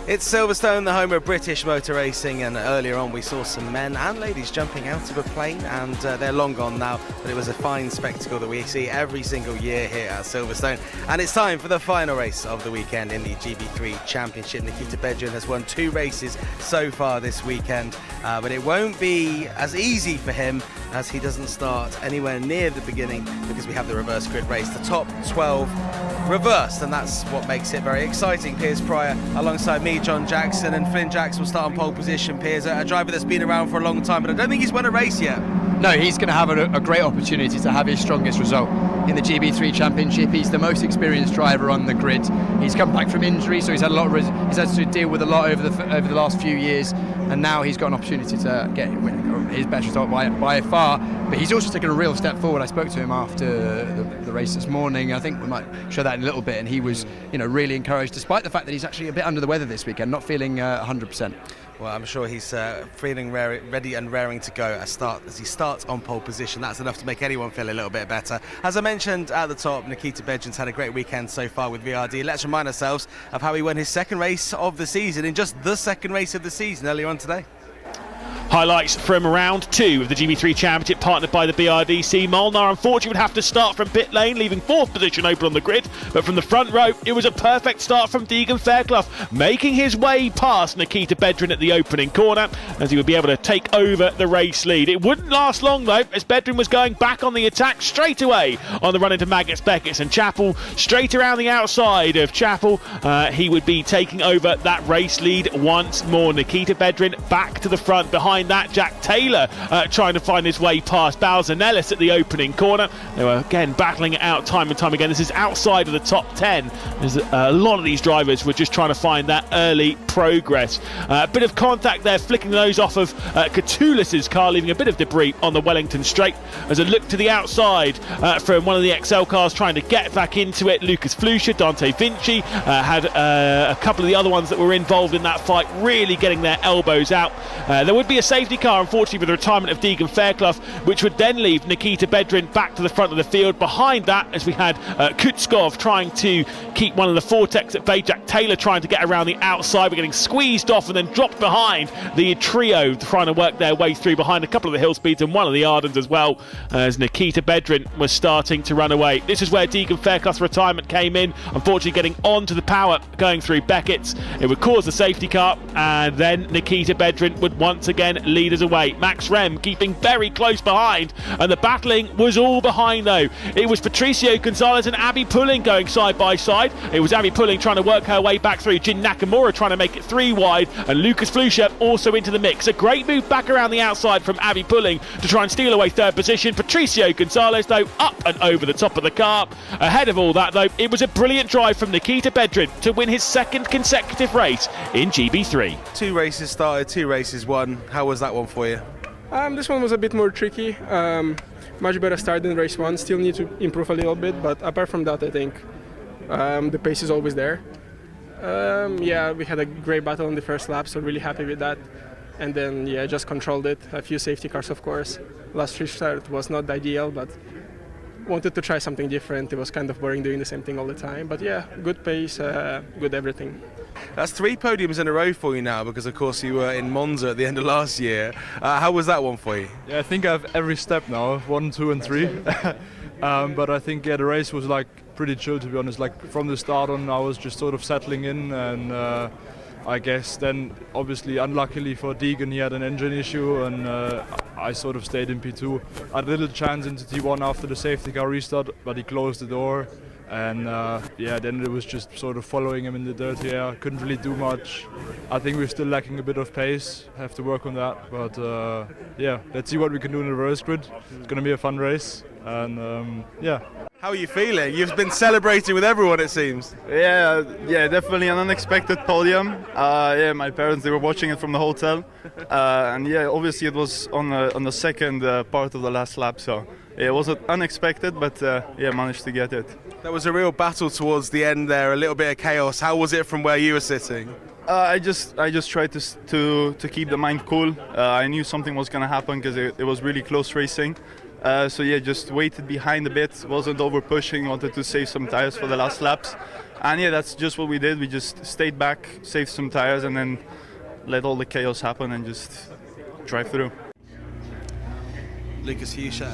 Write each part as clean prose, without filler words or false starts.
It's Silverstone, the home of British motor racing, and earlier on we saw some men and ladies jumping out of a plane, and they're long gone now, but it was a fine spectacle that we see every single year here at Silverstone. And it's time for the final race of the weekend in the GB3 Championship. Nikita Bedrin has won 2 races so far this weekend, but it won't be as easy for him as he doesn't start anywhere near the beginning because we have the reverse grid race, the top 12 reversed, and that's what makes it very exciting. Piers Pryor alongside me, Jon Jackson, and Flynn Jackson will start on pole position. Piers, a driver that's been around for a long time, but I don't think he's won a race yet. No, he's going to have a great opportunity to have his strongest result in the GB3 Championship. He's the most experienced driver on the grid. He's come back from injury, so he's had to deal with a lot over the last few years, and now he's got an opportunity to get his best result by far. But he's also taken a real step forward. I spoke to him after the race this morning. I think we might show that in a little bit, and he was, really encouraged, despite the fact that he's actually a bit under the weather this weekend, not feeling 100%. Well, I'm sure he's feeling ready and raring to go as he starts on pole position. That's enough to make anyone feel a little bit better. As I mentioned at the top, Nikita Bedrin's had a great weekend so far with VRD. Let's remind ourselves of how he won his second race of the season, in just the second race of the season earlier on today. Highlights from round 2 of the GB3 Championship, partnered by the BRDC. Molnar, unfortunately, would have to start from pit lane, leaving 4th position open on the grid. But from the front row, it was a perfect start from Deegan Fairclough, making his way past Nikita Bedrin at the opening corner, as he would be able to take over the race lead. It wouldn't last long, though, as Bedrin was going back on the attack straight away on the run into Maggots, Beckett and Chappell. Straight around the outside of Chappell, he would be taking over that race lead once more. Nikita Bedrin back to the front. Behind that, Jack Taylor trying to find his way past Bowser Nellis at the opening corner. They were again battling it out time and time again. This is outside of the top 10. There's a lot of these drivers were just trying to find that early progress. A bit of contact there, flicking those off of Catoulis's car, leaving a bit of debris on the Wellington straight. As a look to the outside from one of the XL cars trying to get back into it, Lucas Flusha, Dante Vinci had a couple of the other ones that were involved in that fight really getting their elbows out. There would be a safety car, unfortunately, with the retirement of Deegan Fairclough, which would then leave Nikita Bedrin back to the front of the field. Behind that, as we had Kutskov trying to keep one of the Vortex at bay, Jack Taylor trying to get around the outside. We're getting squeezed off and then dropped behind the trio, trying to work their way through behind a couple of the Hill Speeds and one of the Ardens as well, as Nikita Bedrin was starting to run away. This is where Deegan Fairclough's retirement came in, unfortunately getting onto the power going through Beckett's. It would cause the safety car, and then Nikita Bedrin would once again lead us away. Max Rem keeping very close behind, and the battling was all behind though. It was Patricio Gonzalez and Abby Pulling going side by side. It was Abby Pulling trying to work her way back through, Jin Nakamura trying to make it 3 wide, and Lucas Flusha also into the mix. A great move back around the outside from Abby Pulling to try and steal away 3rd position. Patricio Gonzalez though up and over the top of the car. Ahead of all that though, it was a brilliant drive from Nikita Bedrin to win his 2nd consecutive race in GB3. 2 races started, 2 races won. How was that one for you? This one was a bit more tricky. Much better start than race 1. Still need to improve a little bit, but apart from that, I think the pace is always there. We had a great battle on the first lap, so really happy with that. And then, just controlled it. A few safety cars, of course. Last restart was not ideal, but wanted to try something different. It was kind of boring doing the same thing all the time. But good pace, good everything. That's 3 podiums in a row for you now, because of course you were in Monza at the end of last year. How was that one for you? Yeah, I think I have every step now, 1, 2 and 3. But I think the race was pretty chill, to be honest. From the start on, I was just sort of settling in, and I guess then obviously unluckily for Deegan, he had an engine issue, and I sort of stayed in P2. I had a little chance into T1 after the safety car restart, but he closed the door. And then it was just sort of following him in the dirty air. Couldn't really do much. I think we're still lacking a bit of pace. Have to work on that. But let's see what we can do in the reverse grid. It's going to be a fun race. And How are you feeling? You've been celebrating with everyone, it seems. Yeah, definitely an unexpected podium. My parents, they were watching it from the hotel. Obviously it was on the second part of the last lap. So it was unexpected, but managed to get it. There was a real battle towards the end there, a little bit of chaos. How was it from where you were sitting? I just tried to keep the mind cool. I knew something was going to happen because it was really close racing. Just waited behind a bit, wasn't over pushing, wanted to save some tires for the last laps. And yeah, that's just what we did. We just stayed back, saved some tires, and then let all the chaos happen and just drive through. Lucas Fuchsia,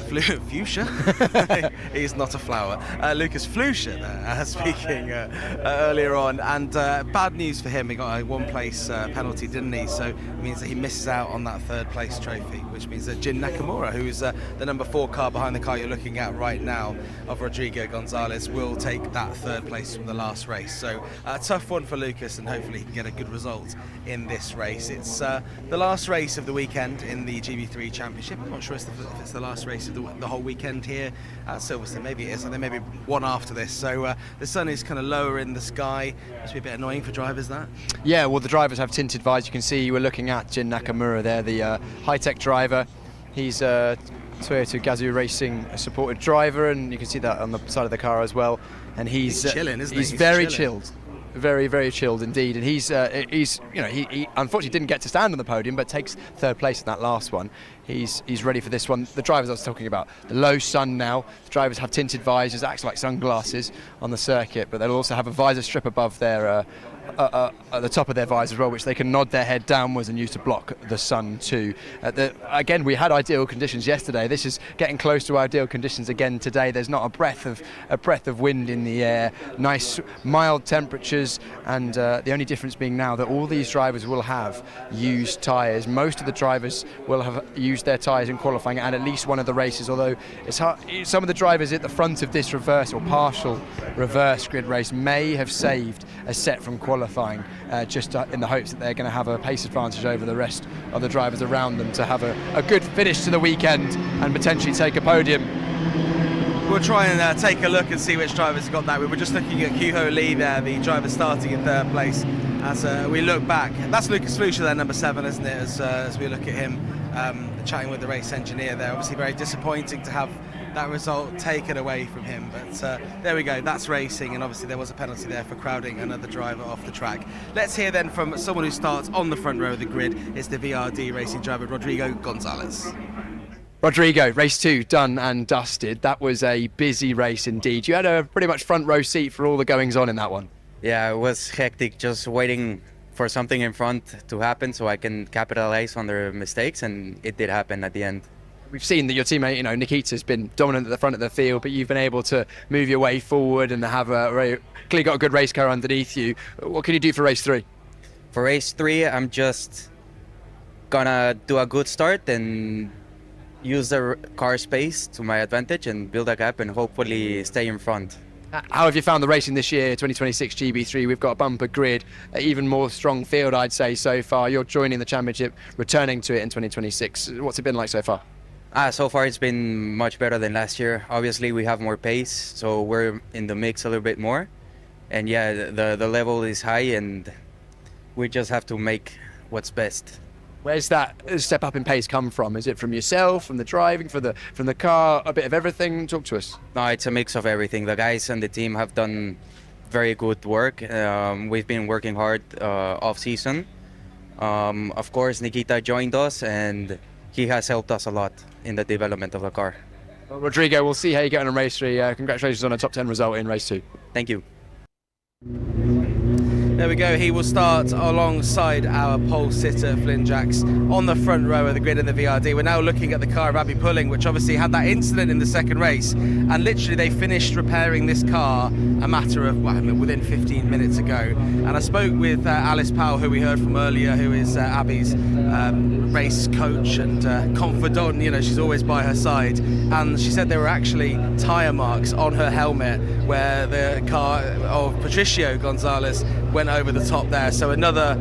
he's not a flower. Lucas Fuchsia there, speaking earlier on, and bad news for him. He got a one-place penalty, didn't he? So it means that he misses out on that third-place trophy, which means that Jin Nakamura, who's the number 4 car behind the car you're looking at right now of Rodrigo Gonzalez, will take that third place from the last race. So a tough one for Lucas, and hopefully he can get a good result in this race. It's the last race of the weekend in the GB3 Championship. I'm not sure if it's the last race of the whole weekend here at Silverstone. Maybe it is, and then maybe one after this. So the sun is kind of lower in the sky. Must be a bit annoying for drivers, that. Yeah, well, the drivers have tinted visors. You can see we're looking at Jin Nakamura there, the high-tech driver. He's a Toyota Gazoo Racing supported driver, and you can see that on the side of the car as well. And he's chilling, isn't he? He's very chilled. Very, very chilled indeed, and he's he unfortunately didn't get to stand on the podium, but takes third place in that last one. He's ready for this one. The drivers I was talking about, the low sun now. The drivers have tinted visors, acts like sunglasses on the circuit, but they'll also have a visor strip above their at the top of their visor as well, which they can nod their head downwards and use to block the sun too. Again, we had ideal conditions yesterday. This is getting close to ideal conditions again today. There's not a breath of wind in the air. Nice mild temperatures, and the only difference being now that all these drivers will have used tyres. Most of the drivers will have used their tyres in qualifying and at least one of the races. Although it's hard, some of the drivers at the front of this reverse or partial reverse grid race may have saved a set from qualifying, just in the hopes that they're going to have a pace advantage over the rest of the drivers around them to have a good finish to the weekend and potentially take a podium. We'll try and take a look and see which drivers have got that. We were just looking at Kyuho Lee there, the driver starting in third place. As we look back, that's Lucas Fuchsia there, number 7, isn't it? As we look at him chatting with the race engineer there. Obviously very disappointing to have that result taken away from him, but there we go, that's racing, and obviously there was a penalty there for crowding another driver off the track. Let's hear then from someone who starts on the front row of the grid. It's the VRD racing driver Rodrigo Gonzalez. Rodrigo, race 2 done and dusted. That was a busy race indeed. You had a pretty much front row seat for all the goings on in that one. Yeah, it was hectic, just waiting for something in front to happen so I can capitalize on their mistakes, and it did happen at the end. We've seen that your teammate, Nikita's been dominant at the front of the field, but you've been able to move your way forward and have clearly got a good race car underneath you. What can you do for race 3? For race 3, I'm just gonna do a good start and use the car space to my advantage and build a gap and hopefully stay in front. How have you found the racing this year, 2026 GB3? We've got a bumper grid, even more strong field, I'd say, so far. You're joining the championship, returning to it in 2026. What's it been like so far? So far it's been much better than last year. Obviously we have more pace, so we're in the mix a little bit more. And yeah, the level is high, and we just have to make what's best. Where's that step up in pace come from? Is it from yourself, from the driving, from the car, a bit of everything? Talk to us. No, it's a mix of everything. The guys and the team have done very good work. We've been working hard off season. Of course, Nikita joined us, and he has helped us a lot in the development of the car. Well, Rodrigo, we'll see how you get on in race 3. Congratulations on a top 10 result in race 2. Thank you. There we go, he will start alongside our pole sitter Flynn Jacks on the front row of the grid in the VRD. We're now looking at the car of Abby Pulling, which obviously had that incident in the second race, and literally they finished repairing this car a matter of, within 15 minutes ago. And I spoke with Alice Powell, who we heard from earlier, who is Abby's race coach and confidant. She's always by her side, and she said there were actually tyre marks on her helmet where the car of Patricio Gonzalez went over the top there. So another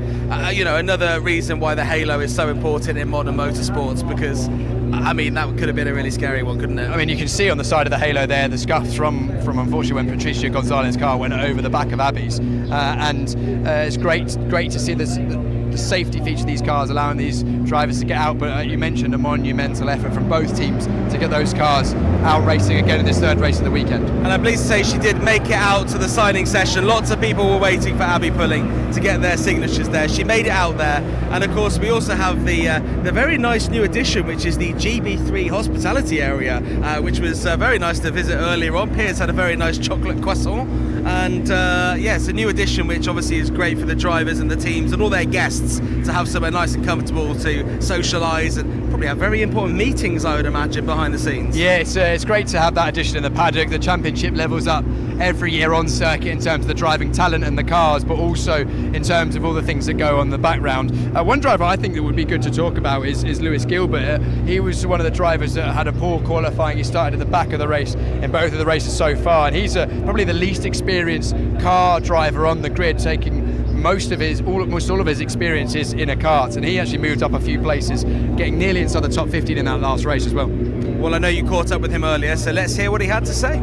reason why the halo is so important in modern motorsports, because that could have been a really scary one, couldn't it? You can see on the side of the halo there the scuffs from unfortunately when Patricio Gonzalez's car went over the back of Abby's, and it's great to see the safety feature of these cars, allowing these drivers to get out. But you mentioned a monumental effort from both teams to get those cars out racing again in this third race of the weekend. And I'm pleased to say she did make it out to the signing session. Lots of people were waiting for Abby Pulling to get their signatures there. She made it out there, and of course we also have the very nice new addition, which is the GB3 hospitality area, which was very nice to visit earlier on. Piers had a very nice chocolate croissant And it's a new addition, which obviously is great for the drivers and the teams and all their guests to have somewhere nice and comfortable to socialise and probably have very important meetings, I would imagine, behind the scenes. Yeah, it's great to have that addition in the paddock. The championship levels up every year on circuit in terms of the driving talent and the cars, but also in terms of all the things that go on the background. One driver I think that would be good to talk about is Lewis Gilbert. He was one of the drivers that had a poor qualifying. He started at the back of the race in both of the races so far, and he's probably the least experienced car driver on the grid, taking almost all of his experiences in a kart, and he actually moved up a few places, getting nearly inside the top 15 in that last race as well. Well, I know you caught up with him earlier, so let's hear what he had to say.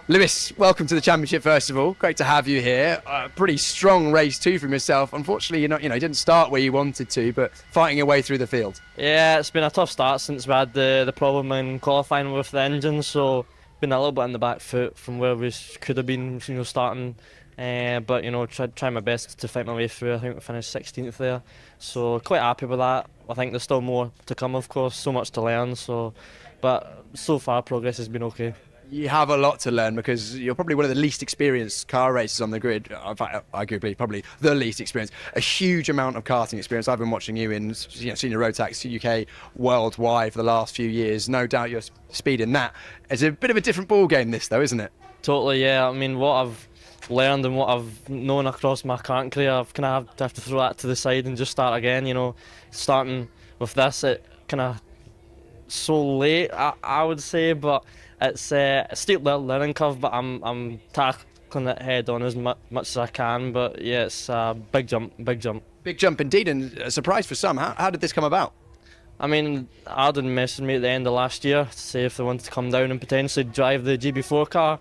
Lewis, welcome to the championship first of all. Great to have you here. Pretty strong race too from yourself. Unfortunately, you didn't start where you wanted to, but fighting your way through the field. Yeah, it's been a tough start since we had the problem in qualifying with the engine, so been a little bit on the back foot from where we could have been, starting. But tried my best to fight my way through. I think we finished 16th there, so quite happy with that. I think there's still more to come, of course, so much to learn. But so far progress has been okay. You have a lot to learn because you're probably one of the least experienced car racers on the grid. In fact, arguably probably the least experienced. A huge amount of karting experience. I've been watching you in Senior Road Tax UK worldwide for the last few years. No doubt your speed in that. It's a bit of a different ball game this though, isn't it? Totally, yeah. I mean, what I've learned and what I've known across my karting career, I've kind of have to throw that to the side and just start again. Starting with this, it kind of so late, I would say, but it's a steep learning curve. But I'm tackling it head on as much as I can. But yeah, it's a big jump. Big jump indeed, and a surprise for some. How did this come about? I mean, Arden messaged me at the end of last year to say if they wanted to come down and potentially drive the GB4 car.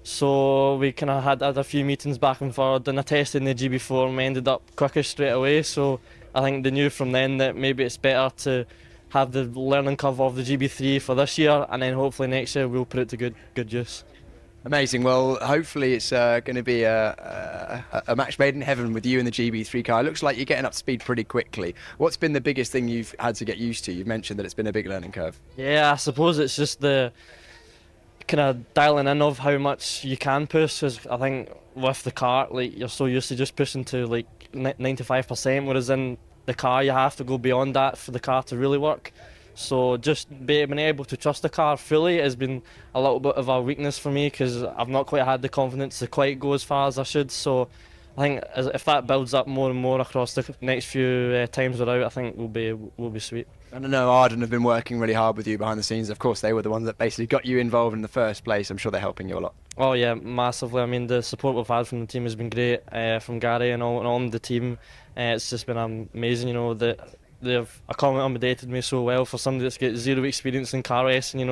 So we kind of had a few meetings back and forward, and a test in the GB4 and we ended up quicker straight away. So I think they knew from then that maybe it's better to have the learning curve of the GB3 for this year, and then hopefully next year we'll put it to good use. Amazing. Well, hopefully it's going to be a match made in heaven with you in the GB3 car. It looks like you're getting up to speed pretty quickly. What's been the biggest thing you've had to get used to? You've mentioned that it's been a big learning curve. Yeah, I suppose it's just the kind of dialing in of how much you can push, because I think with the car, you're so used to just pushing to 95%, whereas in the car you have to go beyond that for the car to really work. So just being able to trust the car fully has been a little bit of a weakness for me, because I've not quite had the confidence to quite go as far as I should. So I think if that builds up more and more across the next few times we're out, I think we'll be sweet. I don't know, Arden have been working really hard with you behind the scenes. Of course, they were the ones that basically got you involved in the first place. I'm sure they're helping you a lot. Oh yeah, massively. I mean, the support we've had from the team has been great, from Gary and all the team. It's just been amazing, that they've accommodated me so well for somebody that's got zero experience in car racing.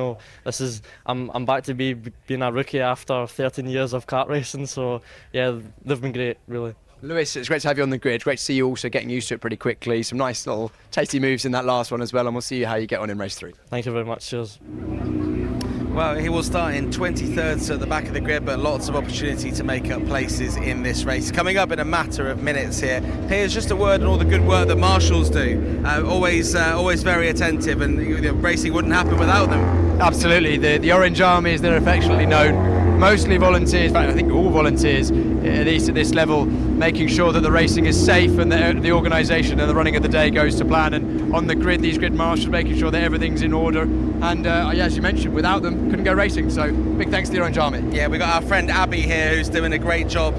I'm back to being a rookie after 13 years of kart racing. So yeah, they've been great, really. Lewis, it's great to have you on the grid. Great to see you also getting used to it pretty quickly. Some nice little tasty moves in that last one as well, and we'll see how you get on in race 3. Thank you very much. Cheers. Well, he will start in 23rd, so at the back of the grid, but lots of opportunity to make up places in this race. Coming up in a matter of minutes here. Piers, just a word on all the good work that marshals do. Always very attentive, and racing wouldn't happen without them. Absolutely. The Orange Army, as they're affectionately known, mostly volunteers, in fact I think all volunteers, at least at this level, making sure that the racing is safe and the organisation and the running of the day goes to plan. And on the grid, these grid marshals making sure that everything's in order. And as you mentioned, without them, couldn't go racing. So big thanks to the Orange Army. Yeah, we got our friend Abby here who's doing a great job.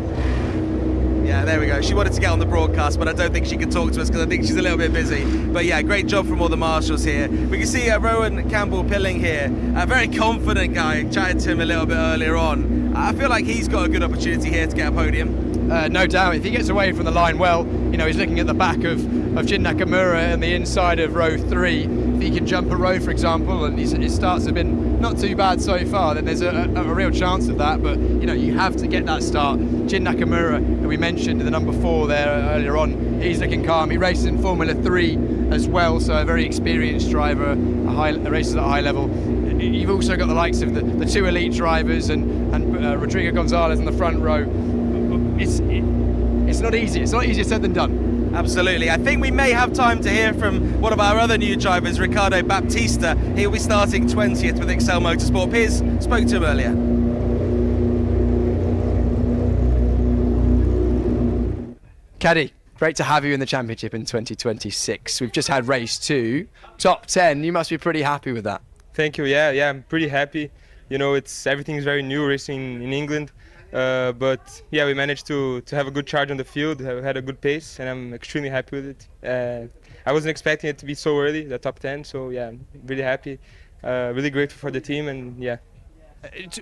Yeah, there we go. She wanted to get on the broadcast, but I don't think she can talk to us because I think she's a little bit busy. But yeah, great job from all the marshals here. We can see Rowan Campbell-Pilling here, a very confident guy. Chatted to him a little bit earlier on. I feel like he's got a good opportunity here to get a podium. No doubt. If he gets away from the line well, he's looking at the back of Jin Nakamura and the inside of row 3. If he can jump a row, for example, and his starts have been not too bad so far, then there's a real chance of that. But you have to get that start. Jin Nakamura, that we mentioned, the number 4 there earlier on, he's looking calm. He races in Formula 3 as well, so a very experienced driver, races at a high level. You've also got the likes of the 2 elite drivers and Rodrigo Gonzalez in the front row. It's not easy. It's not easier said than done. Absolutely. I think we may have time to hear from one of our other new drivers, Ricardo Baptista. He'll be starting 20th with Excel Motorsport. Piers spoke to him earlier. Caddy, great to have you in the championship in 2026. We've just had race 2, top 10. You must be pretty happy with that. Thank you. Yeah, I'm pretty happy. You know, everything is very new racing in England, but yeah, we managed to have a good charge on the field, have had a good pace, and I'm extremely happy with it. I wasn't expecting it to be so early, the top 10. So yeah, I'm really happy, really grateful for the team, and yeah.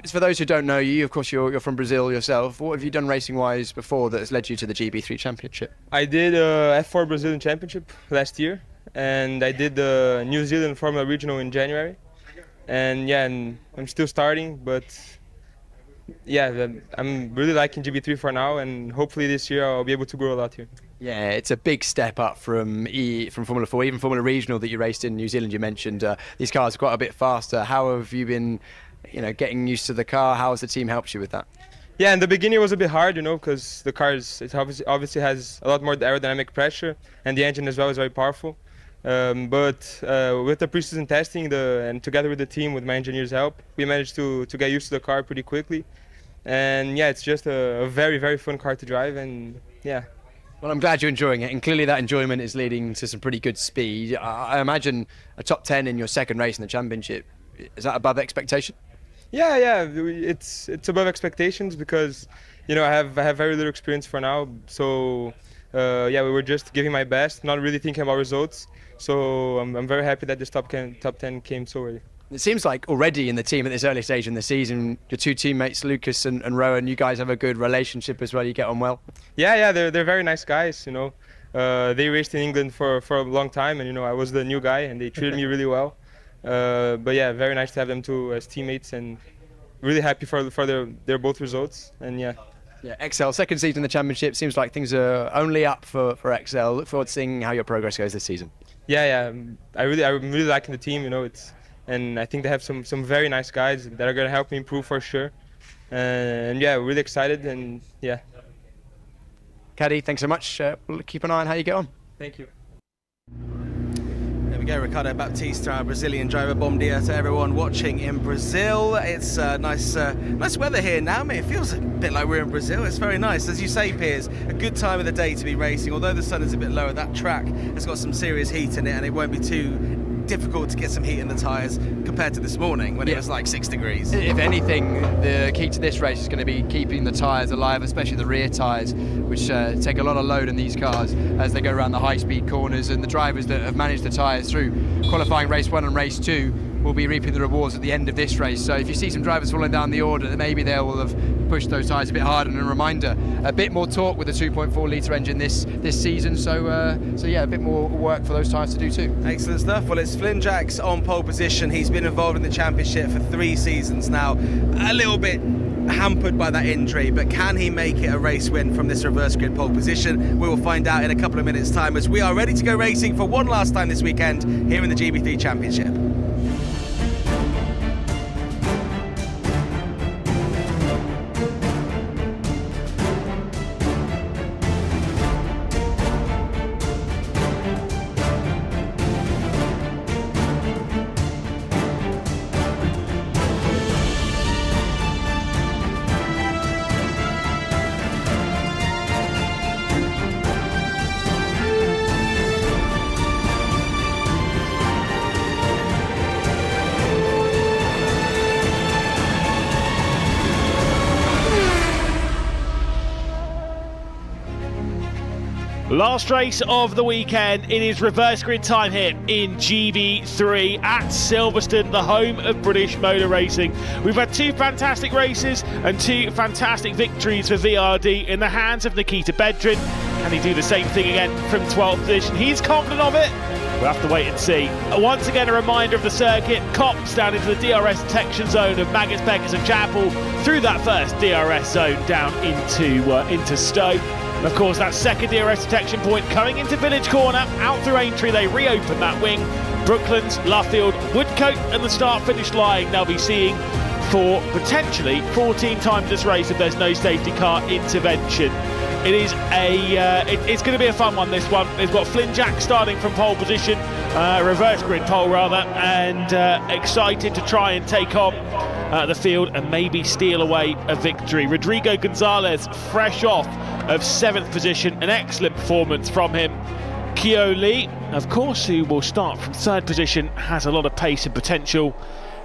For those who don't know you, of course, you're from Brazil yourself. What have you done racing-wise before that has led you to the GB3 Championship? I did F4 Brazilian Championship last year, and I did the New Zealand Formula Regional in January. And yeah, and I'm still starting, but yeah, I'm really liking GB3 for now, and hopefully this year I'll be able to grow a lot here. Yeah, it's a big step up from Formula 4, even Formula Regional that you raced in New Zealand. You mentioned these cars are quite a bit faster. How have you been, getting used to the car? How has the team helped you with that? Yeah, in the beginning it was a bit hard, because the car obviously has a lot more aerodynamic pressure, and the engine as well is very powerful. But with the pre-season testing and together with the team, with my engineer's help, we managed to get used to the car pretty quickly. And yeah, it's just a very, very fun car to drive, and yeah. Well, I'm glad you're enjoying it, and clearly that enjoyment is leading to some pretty good speed. I imagine a top 10 in your second race in the championship, is that above expectation? Yeah, it's above expectations because, I have very little experience for now. So yeah, we were just giving my best, not really thinking about results. So I'm very happy that this top 10 came so early. It seems like already in the team at this early stage in the season, your two teammates, Lucas and Rowan, you guys have a good relationship as well. You get on well? Yeah, they're very nice guys. They raced in England for a long time, and I was the new guy, and they treated me really well. But yeah, very nice to have them too as teammates, and really happy for their both results. And yeah. Yeah, XL, second season in the championship. Seems like things are only up for XL. Look forward to seeing how your progress goes this season. Yeah, I'm really liking the team. And I think they have some very nice guys that are going to help me improve for sure. And yeah, really excited, and yeah. Caddy, thanks so much. We'll keep an eye on how you get on. Thank you. There we go, Ricardo Baptista, our Brazilian driver. Bom dia to everyone watching in Brazil. It's nice weather here now. It feels a bit like we're in Brazil. It's very nice. As you say, Piers, a good time of the day to be racing. Although the sun is a bit lower, that track has got some serious heat in it, and it won't be too difficult to get some heat in the tyres compared to this morning when it was like 6 degrees. If anything, the key to this race is going to be keeping the tyres alive, especially the rear tyres, which take a lot of load in these cars as they go around the high-speed corners, and the drivers that have managed the tyres through qualifying race 1 and race 2 will be reaping the rewards at the end of this race. So if you see some drivers falling down the order, maybe they will have pushed those tyres a bit harder. And a reminder, a bit more torque with the 2.4 litre engine this season. So yeah, a bit more work for those tyres to do too. Excellent stuff. Well, it's Flynn Jacks on pole position. He's been involved in the championship for 3 seasons now. A little bit hampered by that injury, but can he make it a race win from this reverse grid pole position? We will find out in a couple of minutes' time, as we are ready to go racing for one last time this weekend here in the GB3 Championship. Last race of the weekend, it is reverse grid time here in GB3 at Silverstone, the home of British motor racing. We've had 2 fantastic races and 2 fantastic victories for VRD in the hands of Nikita Bedrin. Can he do the same thing again from 12th position? He's confident of it. We'll have to wait and see. Once again, a reminder of the circuit. Cops down into the DRS detection zone of Maggotts, Beggars and Chapel, through that first DRS zone down into Stowe. And of course, that second DRS detection point coming into Village Corner, out through Aintree, they reopen that wing. Brooklands, Luffield, Woodcote and the start-finish line they'll be seeing for potentially 14 times this race if there's no safety car intervention. It is it's going to be a fun one, this one. It's got Flynn Jack starting from pole position, reverse grid pole rather, and excited to try and take on the field and maybe steal away a victory. Rodrigo Gonzalez, fresh off of 7th position, an excellent performance from him. Kyo Lee, of course, who will start from 3rd position, has a lot of pace and potential.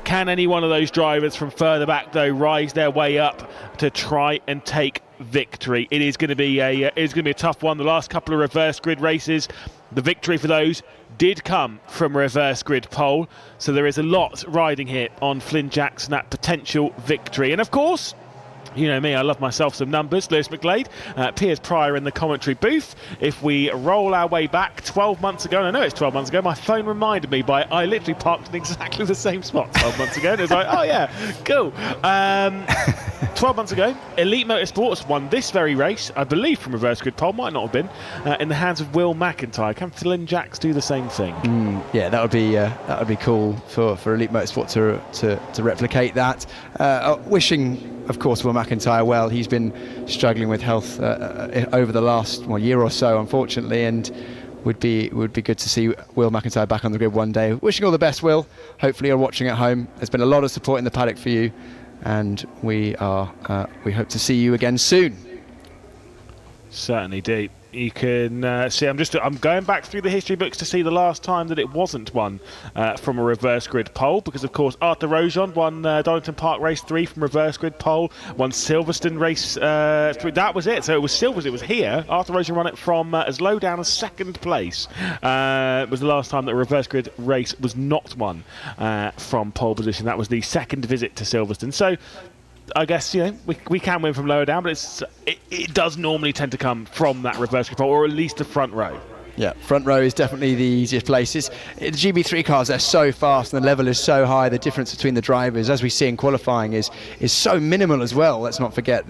Can any one of those drivers from further back, though, rise their way up to try and take victory? It is going to be a tough one. The last couple of reverse grid races, the victory for those did come from reverse grid pole, so there is a lot riding here on Flynn Jackson, that potential victory. And of course, you know me, I love myself some numbers. Lewis McGlade, Piers Pryor in the commentary booth. If we roll our way back 12 months ago, and I know it's 12 months ago, my phone reminded me I literally parked in exactly the same spot 12 months ago, and it was like, oh yeah, cool. 12 months ago, Elite Motorsports won this very race, I believe from reverse grid pole, might not have been, in the hands of Will McIntyre. Can Flynn Jacks do the same thing? Yeah, that would be cool for Elite Motorsport to replicate that. Wishing, of course, Will McIntyre well. He's been struggling with health over the last year or so, unfortunately, and would be good to see Will McIntyre back on the grid one day. Wishing all the best, Will. Hopefully you're watching at home. There's been a lot of support in the paddock for you, and we hope to see you again soon. Certainly do. You can see, I'm going back through the history books to see the last time that it wasn't won from a reverse grid pole, because of course Arthur Rojon won Donington Park Race 3 from reverse grid pole, won Silverstone Race 3. That was it. So it was Silverstone. It was here. Arthur Rojon won it from as low down as 2nd place. It was the last time that a reverse grid race was not won from pole position. That was the 2nd visit to Silverstone. So I guess, we can win from lower down, but it does normally tend to come from that reverse grid pole, or at least the front row. Yeah, front row is definitely the easiest places. The GB3 cars, they're so fast and the level is so high. The difference between the drivers, as we see in qualifying, is so minimal as well. Let's not forget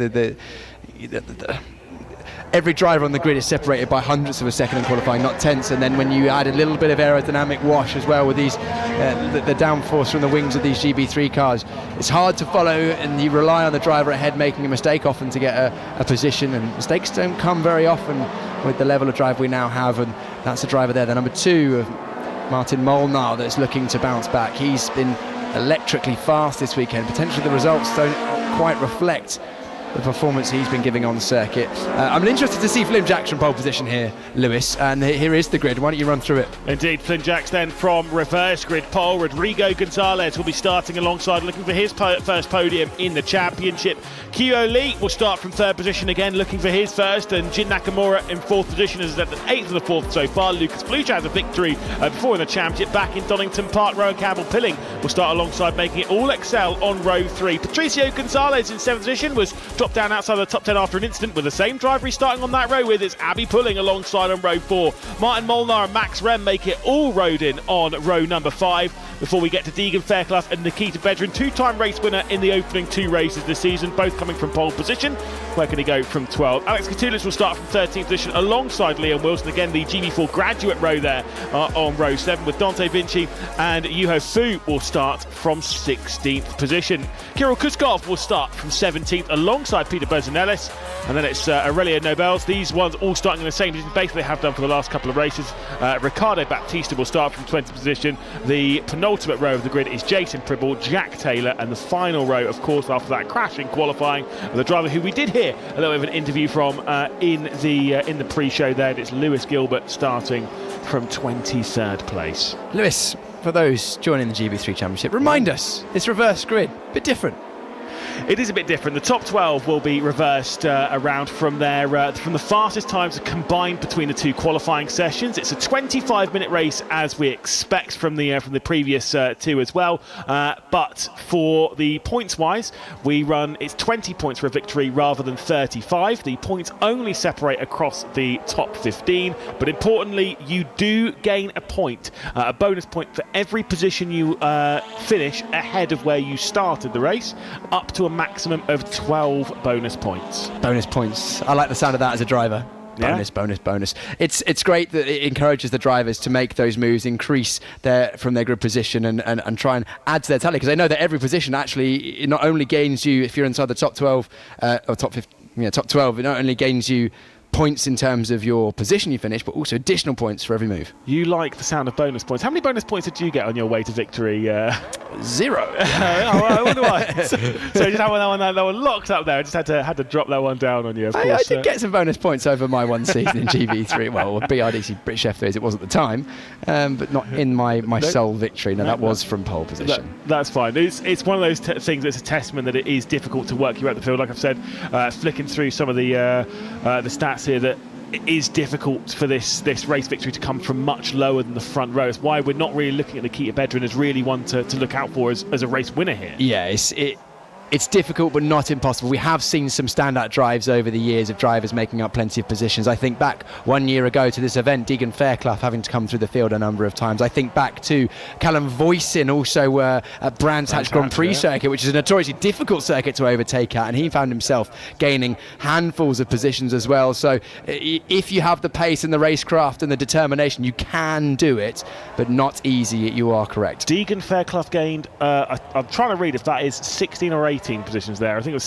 every driver on the grid is separated by hundredths of a second in qualifying, not tenths. And then when you add a little bit of aerodynamic wash as well with these, the downforce from the wings of these GB3 cars, it's hard to follow, and you rely on the driver ahead making a mistake often to get a position. And mistakes don't come very often with the level of drive we now have. And that's the driver there, the number 2 of Martin Molnar, that's looking to bounce back. He's been electrically fast this weekend. Potentially the results don't quite reflect the performance he's been giving on the circuit. I'm interested to see Flynn Jackson pole position here, Lewis, and here is the grid. Why don't you run through it? Indeed, Flynn Jackson then from reverse grid pole. Rodrigo Gonzalez will be starting alongside, looking for his first podium in the championship. Kyo Lee will start from 3rd position again, looking for his first, and Jin Nakamura in 4th position is at the 8th of the 4th so far. Lucas Fluch has a victory before in the championship back in Donington Park. Rowan Campbell-Pilling will start alongside, making it all excel on row 3. Patricio Gonzalez in 7th position was dropped down outside the top 10 after an incident with the same driver he's starting on that row with. It's Abby Pulling alongside on row 4. Martin Molnar and Max Rem make it all rowed in on row number 5 before we get to Deegan Fairclough and Nikita Bedrin, 2-time race winner in the opening 2 races this season, both coming from pole position. Where can he go from 12? Alex Katulis will start from 13th position alongside Liam Wilson. Again, the GB4 graduate row there on row 7 with Dante Vinci, and Yuho Fu will start from 16th position. Kirill Kuskov will start from 17th alongside Peter Bozanelis, and then it's Aurelio Nobels. These ones all starting in the same position, basically have done for the last couple of races. Ricardo Baptista will start from 20th position. The penultimate row of the grid is Jason Pribble, Jack Taylor, and the final row, of course, after that crash in qualifying, the driver who we did hear a little bit of an interview from in the pre-show there. It's Lewis Gilbert starting from 23rd place. Lewis, for those joining the GB3 Championship, remind us, this reverse grid, a bit different. It is a bit different. The top 12 will be reversed around from the fastest times combined between the 2 qualifying sessions. It's a 25-minute race as we expect from the previous 2 as well. But for the points-wise, it's 20 points for a victory rather than 35. The points only separate across the top 15. But importantly, you do gain a point, a bonus point for every position you finish ahead of where you started the race, up to a maximum of 12 bonus points. Bonus points. I like the sound of that as a driver. Bonus, yeah. bonus. It's great that it encourages the drivers to make those moves, increase from their grid position and try and add to their tally, because they know that every position actually, it not only gains you, if you're inside the top 12 or top 15, top 12, it not only gains you points in terms of your position you finish, but also additional points for every move. You like the sound of bonus points. How many bonus points did you get on your way to victory? 0. I wonder why. So just that one locked up there. I just had to drop that one down on you. Of course, I did get some bonus points over my one season in GB3. Well, BRDC British F3 as it was at the time, but not in my sole victory. No, that was from pole position. That's fine. It's one of those things that's a testament that it is difficult to work you out the field. Like I've said, flicking through some of the stats here, that it is difficult for this race victory to come from much lower than the front row. It's why we're not really looking at Nikita Bedrin as really one to look out for as a race winner here. Yeah, it's difficult but not impossible. We have seen some standout drives over the years of drivers making up plenty of positions. I think back 1 year ago to this event, Deegan Fairclough having to come through the field a number of times. I think back to Callum Voisin also at Brands Hatch Grand Prix circuit, which is a notoriously difficult circuit to overtake at, and he found himself gaining handfuls of positions as well. So if you have the pace and the racecraft and the determination, you can do it, but not easy. You are correct. Deegan Fairclough gained, I'm trying to read if that is 16 or 18 positions there. I think he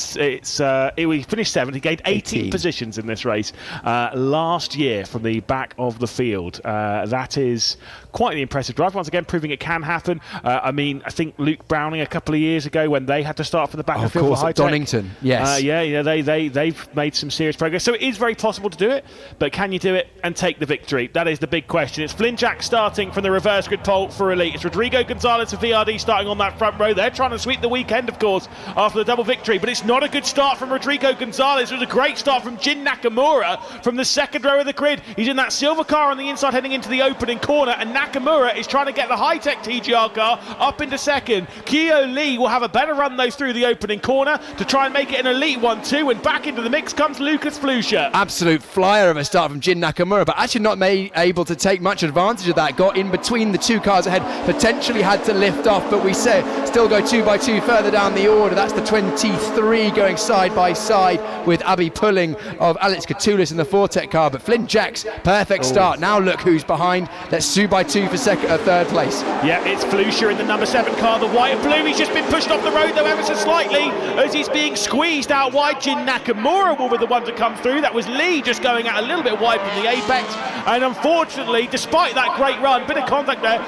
finished 7th. He gained 18 positions in this race last year from the back of the field. That is quite an impressive drive. Once again, proving it can happen. I think Luke Browning a couple of years ago, when they had to start from the back of the field for high tech. Donington, yes. They've made some serious progress. So it is very possible to do it, but can you do it and take the victory? That is the big question. It's Flynn Jack starting from the reverse grid pole for Elite. It's Rodrigo Gonzalez of VRD starting on that front row. They're trying to sweep the weekend, of course, after the double victory, but it's not a good start from Rodrigo Gonzalez. It was a great start from Jin Nakamura from the second row of the grid. He's in that silver car on the inside heading into the opening corner, and Nakamura is trying to get the high-tech TGR car up into second. Kyo Lee will have a better run though through the opening corner to try and make it an Elite 1-2, and back into the mix comes Lucas Flusha. Absolute flyer of a start from Jin Nakamura, but actually not able to take much advantage of that. Got in between the two cars ahead, potentially had to lift off, but we say still go 2 by 2 further down the order. That's the 23 going side by side with Abby Pulling of Alex Katoulis in the Fortec car, but Flynn Jack's perfect start. Now look who's behind. That's 2 by 2 for third place. Yeah, it's Flusha in the number 7 car, the white and blue. He's just been pushed off the road though ever so slightly as he's being squeezed out wide. Jin Nakamura will be the one to come through. That was Lee just going out a little bit wide from the apex, and unfortunately, despite that great run, bit of contact there,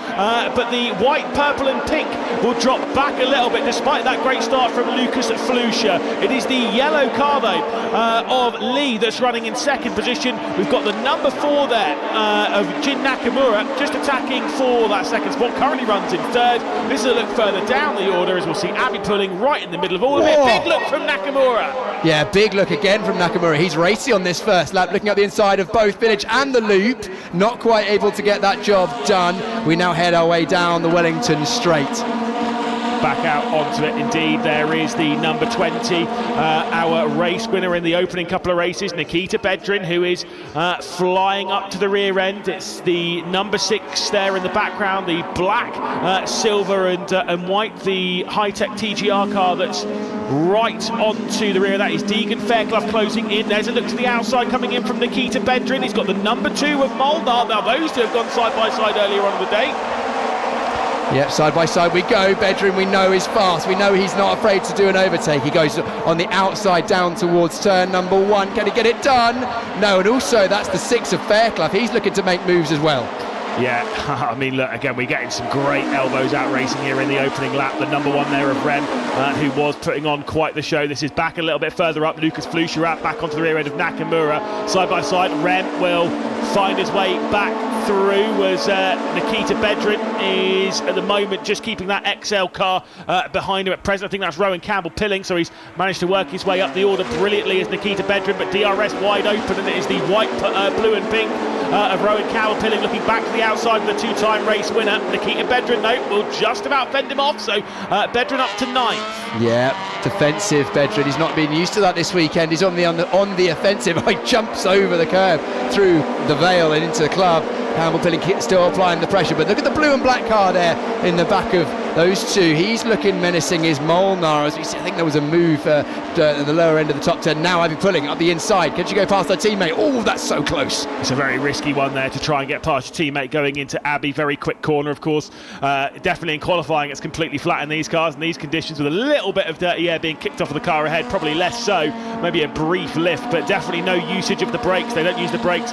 but the white, purple and pink will drop back a little bit despite that great start from Lucas Flusha. It is the yellow car though of Lee that's running in second position. We've got the number 4 there of Jin Nakamura just attacking for that second spot. Currently runs in third. This is a look further down the order as we'll see Abby Pulling right in the middle of all of it. Big look from Nakamura. Yeah, big look again from Nakamura. He's racy on this first lap, looking at the inside of both village and the loop. Not quite able to get that job done. We now head our way down the Wellington Straight. Back out onto it indeed. There is the number 20, our race winner in the opening couple of races, Nikita Bedrin, who is flying up to the rear end. It's the number 6 there in the background, the black, silver and white, the high-tech TGR car that's right onto the rear. That is Deegan Fairclough closing in. There's a look to the outside coming in from Nikita Bedrin. He's got the number 2 of Molnar. Now those two have gone side by side earlier on in the day. Yep, side by side we go. Bedrin, we know, is fast. We know he's not afraid to do an overtake. He goes on the outside down towards turn number 1. Can he get it done? No, and also that's the 6 of Fairclough. He's looking to make moves as well. Yeah, I mean, look, again, we're getting some great elbows out racing here in the opening lap. The number 1 there of Rem, who was putting on quite the show. This is back a little bit further up. Lucas Flusha out back onto the rear end of Nakamura. Side by side, Rem will find his way back through as Nikita Bedrin is at the moment just keeping that XL car behind him at present. I think that's Rowan Campbell Pilling, so he's managed to work his way up the order brilliantly as Nikita Bedrin, but DRS wide open, and it is the white, blue and pink of Rowan Campbell Pilling looking back to the outside of the 2-time race winner. Nikita Bedrin, though, will just about fend him off, so Bedrin up to 9th. Yeah, defensive Bedrin. He's not been used to that this weekend. He's on the offensive. He jumps over the curb through the Vale and into the club. Campbell Pilling still applying the pressure, but look at the blue and black car there in the back of those two. He's looking menacing, is Molnar. As we see, I think there was a move at the lower end of the top 10. Now Abby Pulling up the inside. Can she go past her teammate? Oh, that's so close. It's a very risky one there to try and get past your teammate going into Abbey. Very quick corner, of course. Definitely in qualifying, it's completely flat in these cars, in these conditions, with a little bit of dirty air being kicked off of the car ahead, probably less so, maybe a brief lift, but definitely no usage of the brakes. They don't use the brakes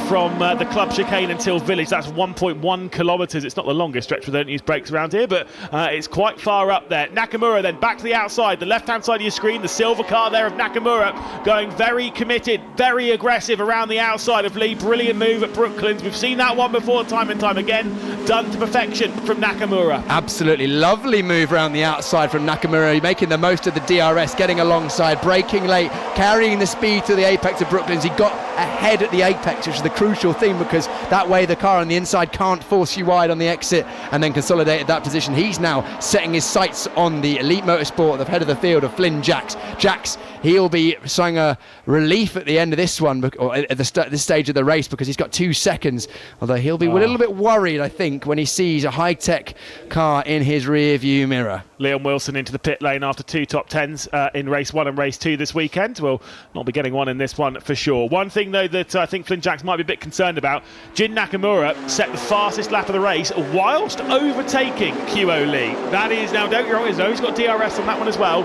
from the club chicane until Village. That's 1.1 kilometres. It's not the longest stretch where they don't use brakes around here, but it's quite far up there. Nakamura then back to the outside, the left-hand side of your screen, the silver car there of Nakamura, going very committed, very aggressive around the outside of Lee. Brilliant move at Brooklands. We've seen that one before, time and time again. Done to perfection from Nakamura. Absolutely lovely move around the outside from Nakamura, making the most of the DRS, getting alongside, braking late, carrying the speed to the apex of Brooklands. He got ahead at the apex, which is the crucial thing, because that way the car on the inside can't force you wide on the exit, and then consolidated that position. He's now setting his sights on the Elite Motorsport, the head of the field of Flynn Jacks. He'll be showing a relief at the end of this one, or at this stage of the race, because he's got 2 seconds, although he'll be a little bit worried, I think, when he sees a high-tech car in his rear view mirror. Leon Wilson into the pit lane after 2 top 10s in race 1 and race 2 this weekend. We'll not be getting one in this one for sure. One thing though that I think Flynn Jacks might be a bit concerned about, Jin Nakamura set the fastest lap of the race whilst overtaking QO Lee. That is, now don't get wrong, he's got DRS on that one as well,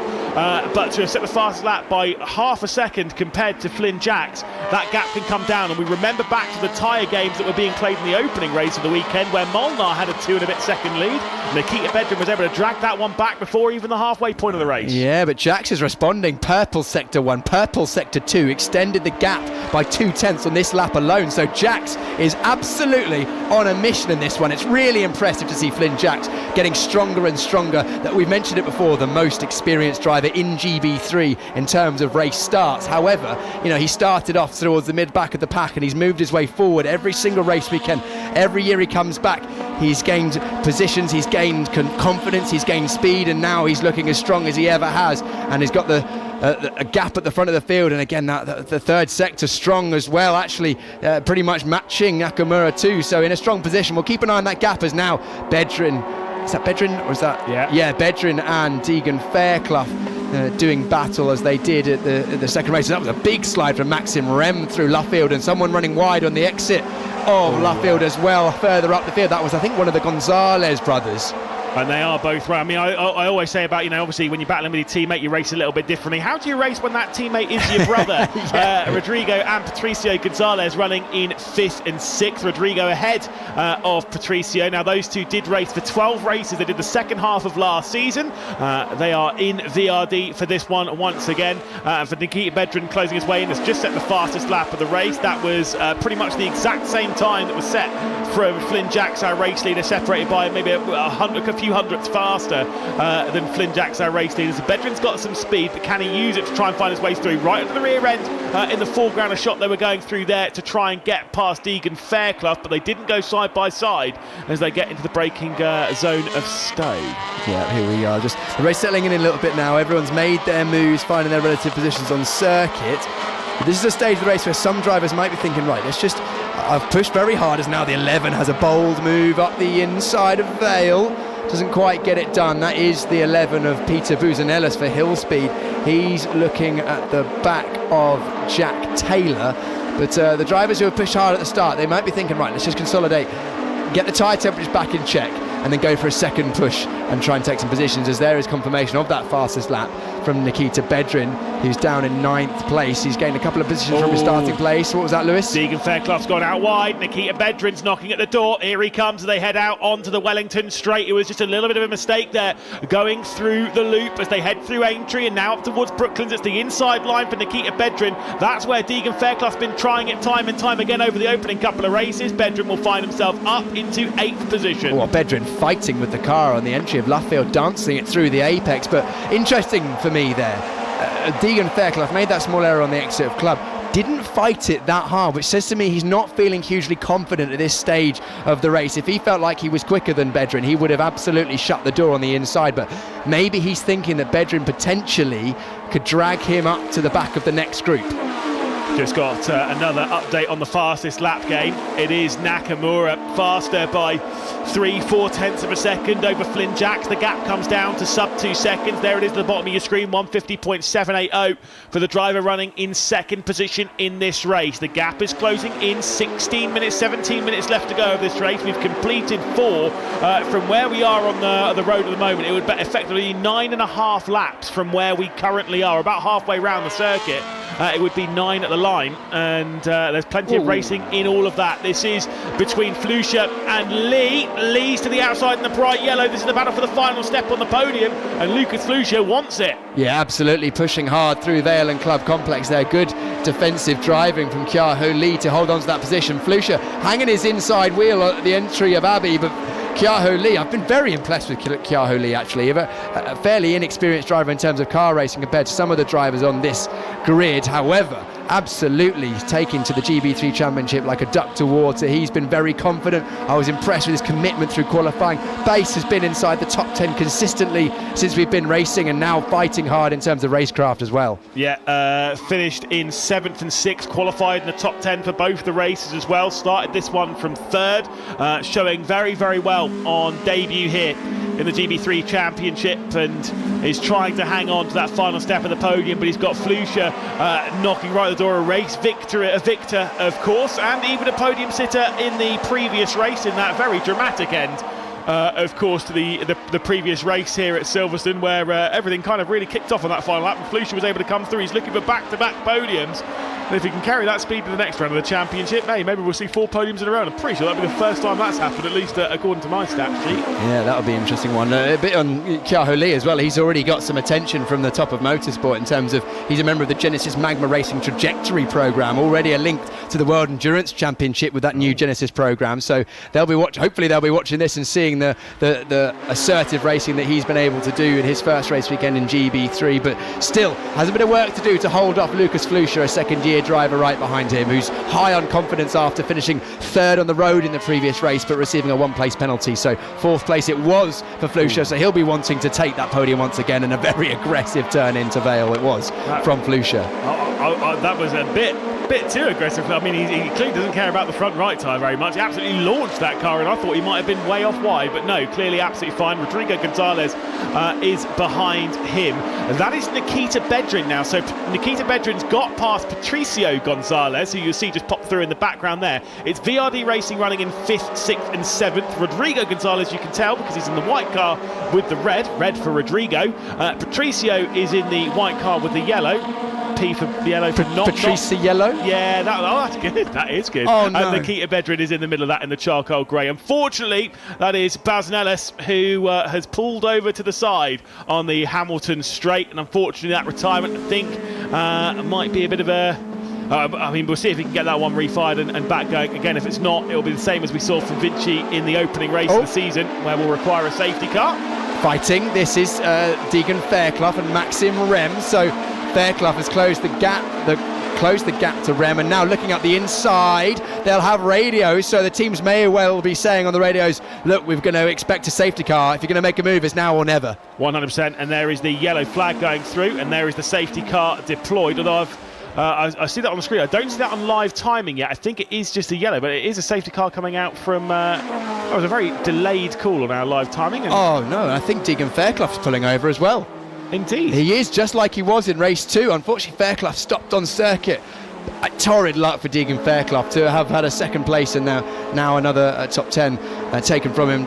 but to have set the fastest lap by half a second compared to Flynn Jacks, that gap can come down. And we remember back to the tyre games that were being played in the opening race of the weekend, where Molnar had a 2 and a bit second lead. Nikita Bedrin was able to drag that one back before even the halfway point of the race. Yeah, but Jacks is responding. Purple sector 1, purple sector 2, extended the gap by 2/10 on this lap alone. So Jacks is absolutely on a mission in this one. It's really impressive to see Flynn Jacks getting stronger and stronger. That we've mentioned it before, the most experienced driver in GB3 in terms of race starts. However, he started off towards the mid-back of the pack, and he's moved his way forward every single race weekend. Every year he comes back, he's gained positions, he's gained confidence, he's gained speed, and now he's looking as strong as he ever has, and he's got a gap at the front of the field. And again, the third sector strong as well, actually pretty much matching Nakamura too, so in a strong position. We'll keep an eye on that gap, as now Bedrin, is that Bedrin or is that? Yeah, Bedrin and Deegan Fairclough doing battle as they did at the second race. That was a big slide from Maxim Rem through Luffield, and someone running wide on the exit of Luffield as well, further up the field. That was, I think, one of the Gonzalez brothers. And they are both right. I mean, I always say about, obviously when you're battling with your teammate, you race a little bit differently. How do you race when that teammate is your brother? Rodrigo and Patricio Gonzalez running in 5th and 6th. Rodrigo ahead of Patricio. Now, those two did race for 12 races. They did the second half of last season. They are in VRD for this one once again. For Nikita Bedrin closing his way in, has just set the fastest lap of the race. That was pretty much the exact same time that was set for Flynn Jacks, our race leader, separated by maybe a few hundredths faster than Flynn Jacks, our race leader. So Bedrin's got some speed, but can he use it to try and find his way through? Right under the rear end in the foreground, a shot they were going through there to try and get past Deegan Fairclough, but they didn't go side by side as they get into the braking zone of Stowe. Yeah, here we are, just the race settling in a little bit now. Everyone's made their moves, finding their relative positions on circuit. But this is a stage of the race where some drivers might be thinking, right, I've pushed very hard, as now the 11 has a bold move up the inside of Vale. Doesn't quite get it done. That is the 11 of Peter Buzanellis for Hill Speed. He's looking at the back of Jack Taylor. But the drivers who have pushed hard at the start, they might be thinking, right, let's just consolidate, get the tyre temperatures back in check, and then go for a second push and try and take some positions, as there is confirmation of that fastest lap from Nikita Bedrin, who's down in 9th place. He's gained a couple of positions from his starting place. What was that, Lewis? Deegan Fairclough's gone out wide. Nikita Bedrin's knocking at the door. Here he comes. They head out onto the Wellington straight. It was just a little bit of a mistake there, going through the loop as they head through Aintree and now up towards Brooklands. It's the inside line for Nikita Bedrin. That's where Deegan Fairclough's been trying it time and time again over the opening couple of races. Bedrin will find himself up into 8th position. Well, Bedrin fighting with the car on the entry of Luffield, dancing it through the apex. But interesting for me there, Deegan Fairclough made that small error on the exit of Club, didn't fight it that hard, which says to me he's not feeling hugely confident at this stage of the race. If he felt like he was quicker than Bedrin, he would have absolutely shut the door on the inside, but maybe he's thinking that Bedrin potentially could drag him up to the back of the next group. Just got another update on the fastest lap game. It is Nakamura faster by 3/4 tenths of a second over Flynn Jacks. The gap comes down to sub 2 seconds. There it is at the bottom of your screen, 150.780 for the driver running in second position in this race. The gap is closing in 16 minutes, 17 minutes left to go of this race. We've completed 4 from where we are on the road at the moment. It would be effectively 9.5 laps from where we currently are, about halfway round the circuit. It would be 9 at the line, and there's plenty of racing in all of that. This is between Flusha and Lee. Lee's to the outside in the bright yellow. This is the battle for the final step on the podium, and Lucas Flusha wants it. Yeah, absolutely, pushing hard through Vale and Club Complex there. Good defensive driving from Kyaho Lee to hold on to that position. Flusha hanging his inside wheel at the entry of Abbey, but Kyaho Lee, I've been very impressed with Kyaho Lee actually. A fairly inexperienced driver in terms of car racing compared to some of the drivers on this grid. However, absolutely taking to the GB3 Championship like a duck to water. He's been very confident. I was impressed with his commitment through qualifying. Base has been inside the top 10 consistently since we've been racing, and now fighting hard in terms of racecraft as well. Yeah, finished in 7th and 6th, qualified in the top 10 for both the races as well. Started this one from 3rd, showing very, very well on debut here in the GB3 Championship, and is trying to hang on to that final step of the podium, but he's got Flusha knocking right at the door. A race victor, of course, and even a podium sitter in the previous race in that very dramatic end. Of course, to the previous race here at Silverstone, where everything kind of really kicked off on that final lap, and Flusha was able to come through. He's looking for back-to-back podiums, and if he can carry that speed to the next round of the championship, maybe we'll see 4 podiums in a row. And I'm pretty sure that'll be the first time that's happened, at least according to my stat sheet. Yeah, that'll be an interesting one. A bit on Kyaho Lee as well. He's already got some attention from the top of motorsport in terms of he's a member of the Genesis Magma Racing Trajectory program, already a link to the World Endurance Championship with that new Genesis program. So hopefully they'll be watching this and seeing the assertive racing that he's been able to do in his first race weekend in GB3, but still has a bit of work to do to hold off Lucas Flusha, a second-year driver right behind him, who's high on confidence after finishing 3rd on the road in the previous race, but receiving a 1-place penalty. So 4th place it was for Flusha, so he'll be wanting to take that podium once again, and a very aggressive turn into Vale it was from Flusha. That was a bit too aggressive. I mean, he clearly doesn't care about the front right tyre very much. He absolutely launched that car, and I thought he might have been way off wide, but no, clearly absolutely fine. Rodrigo Gonzalez is behind him. That is Nikita Bedrin now. So Nikita Bedrin's got past Patricio Gonzalez, who you'll see just pop through in the background there. It's VRD Racing running in 5th, 6th and 7th. Rodrigo Gonzalez, you can tell because he's in the white car with the red for Rodrigo. Patricio is in the white car with the yellow. P for yellow for not yellow. Yeah, that's good. That is good. Oh, no. And Nikita Bedrin is in the middle of that in the charcoal grey. Unfortunately, that is Baz Nellis, who has pulled over to the side on the Hamilton straight, and unfortunately that retirement, I think, might be a bit of a... I mean, we'll see if he can get that one refired and back going. Again, if it's not, it'll be the same as we saw from Vinci in the opening race of the season, where we'll require a safety car. Fighting. This is Deegan Fairclough and Maxim Rem. So Fairclough has closed the gap to Rem, and now looking up the inside, they'll have radios, so the teams may well be saying on the radios, look, we're going to expect a safety car. If you're going to make a move, it's now or never. 100%, and there is the yellow flag going through, and there is the safety car deployed. Although I see that on the screen. I don't see that on live timing yet. I think it is just a yellow, but it is a safety car coming out from... That was a very delayed call on our live timing. Oh, no, I think Deegan Fairclough's pulling over as well. Indeed. He is, just like he was in race 2. Unfortunately, Fairclough stopped on circuit. Torrid luck for Deegan Fairclough to have had a 2nd place, and now another top 10 taken from him.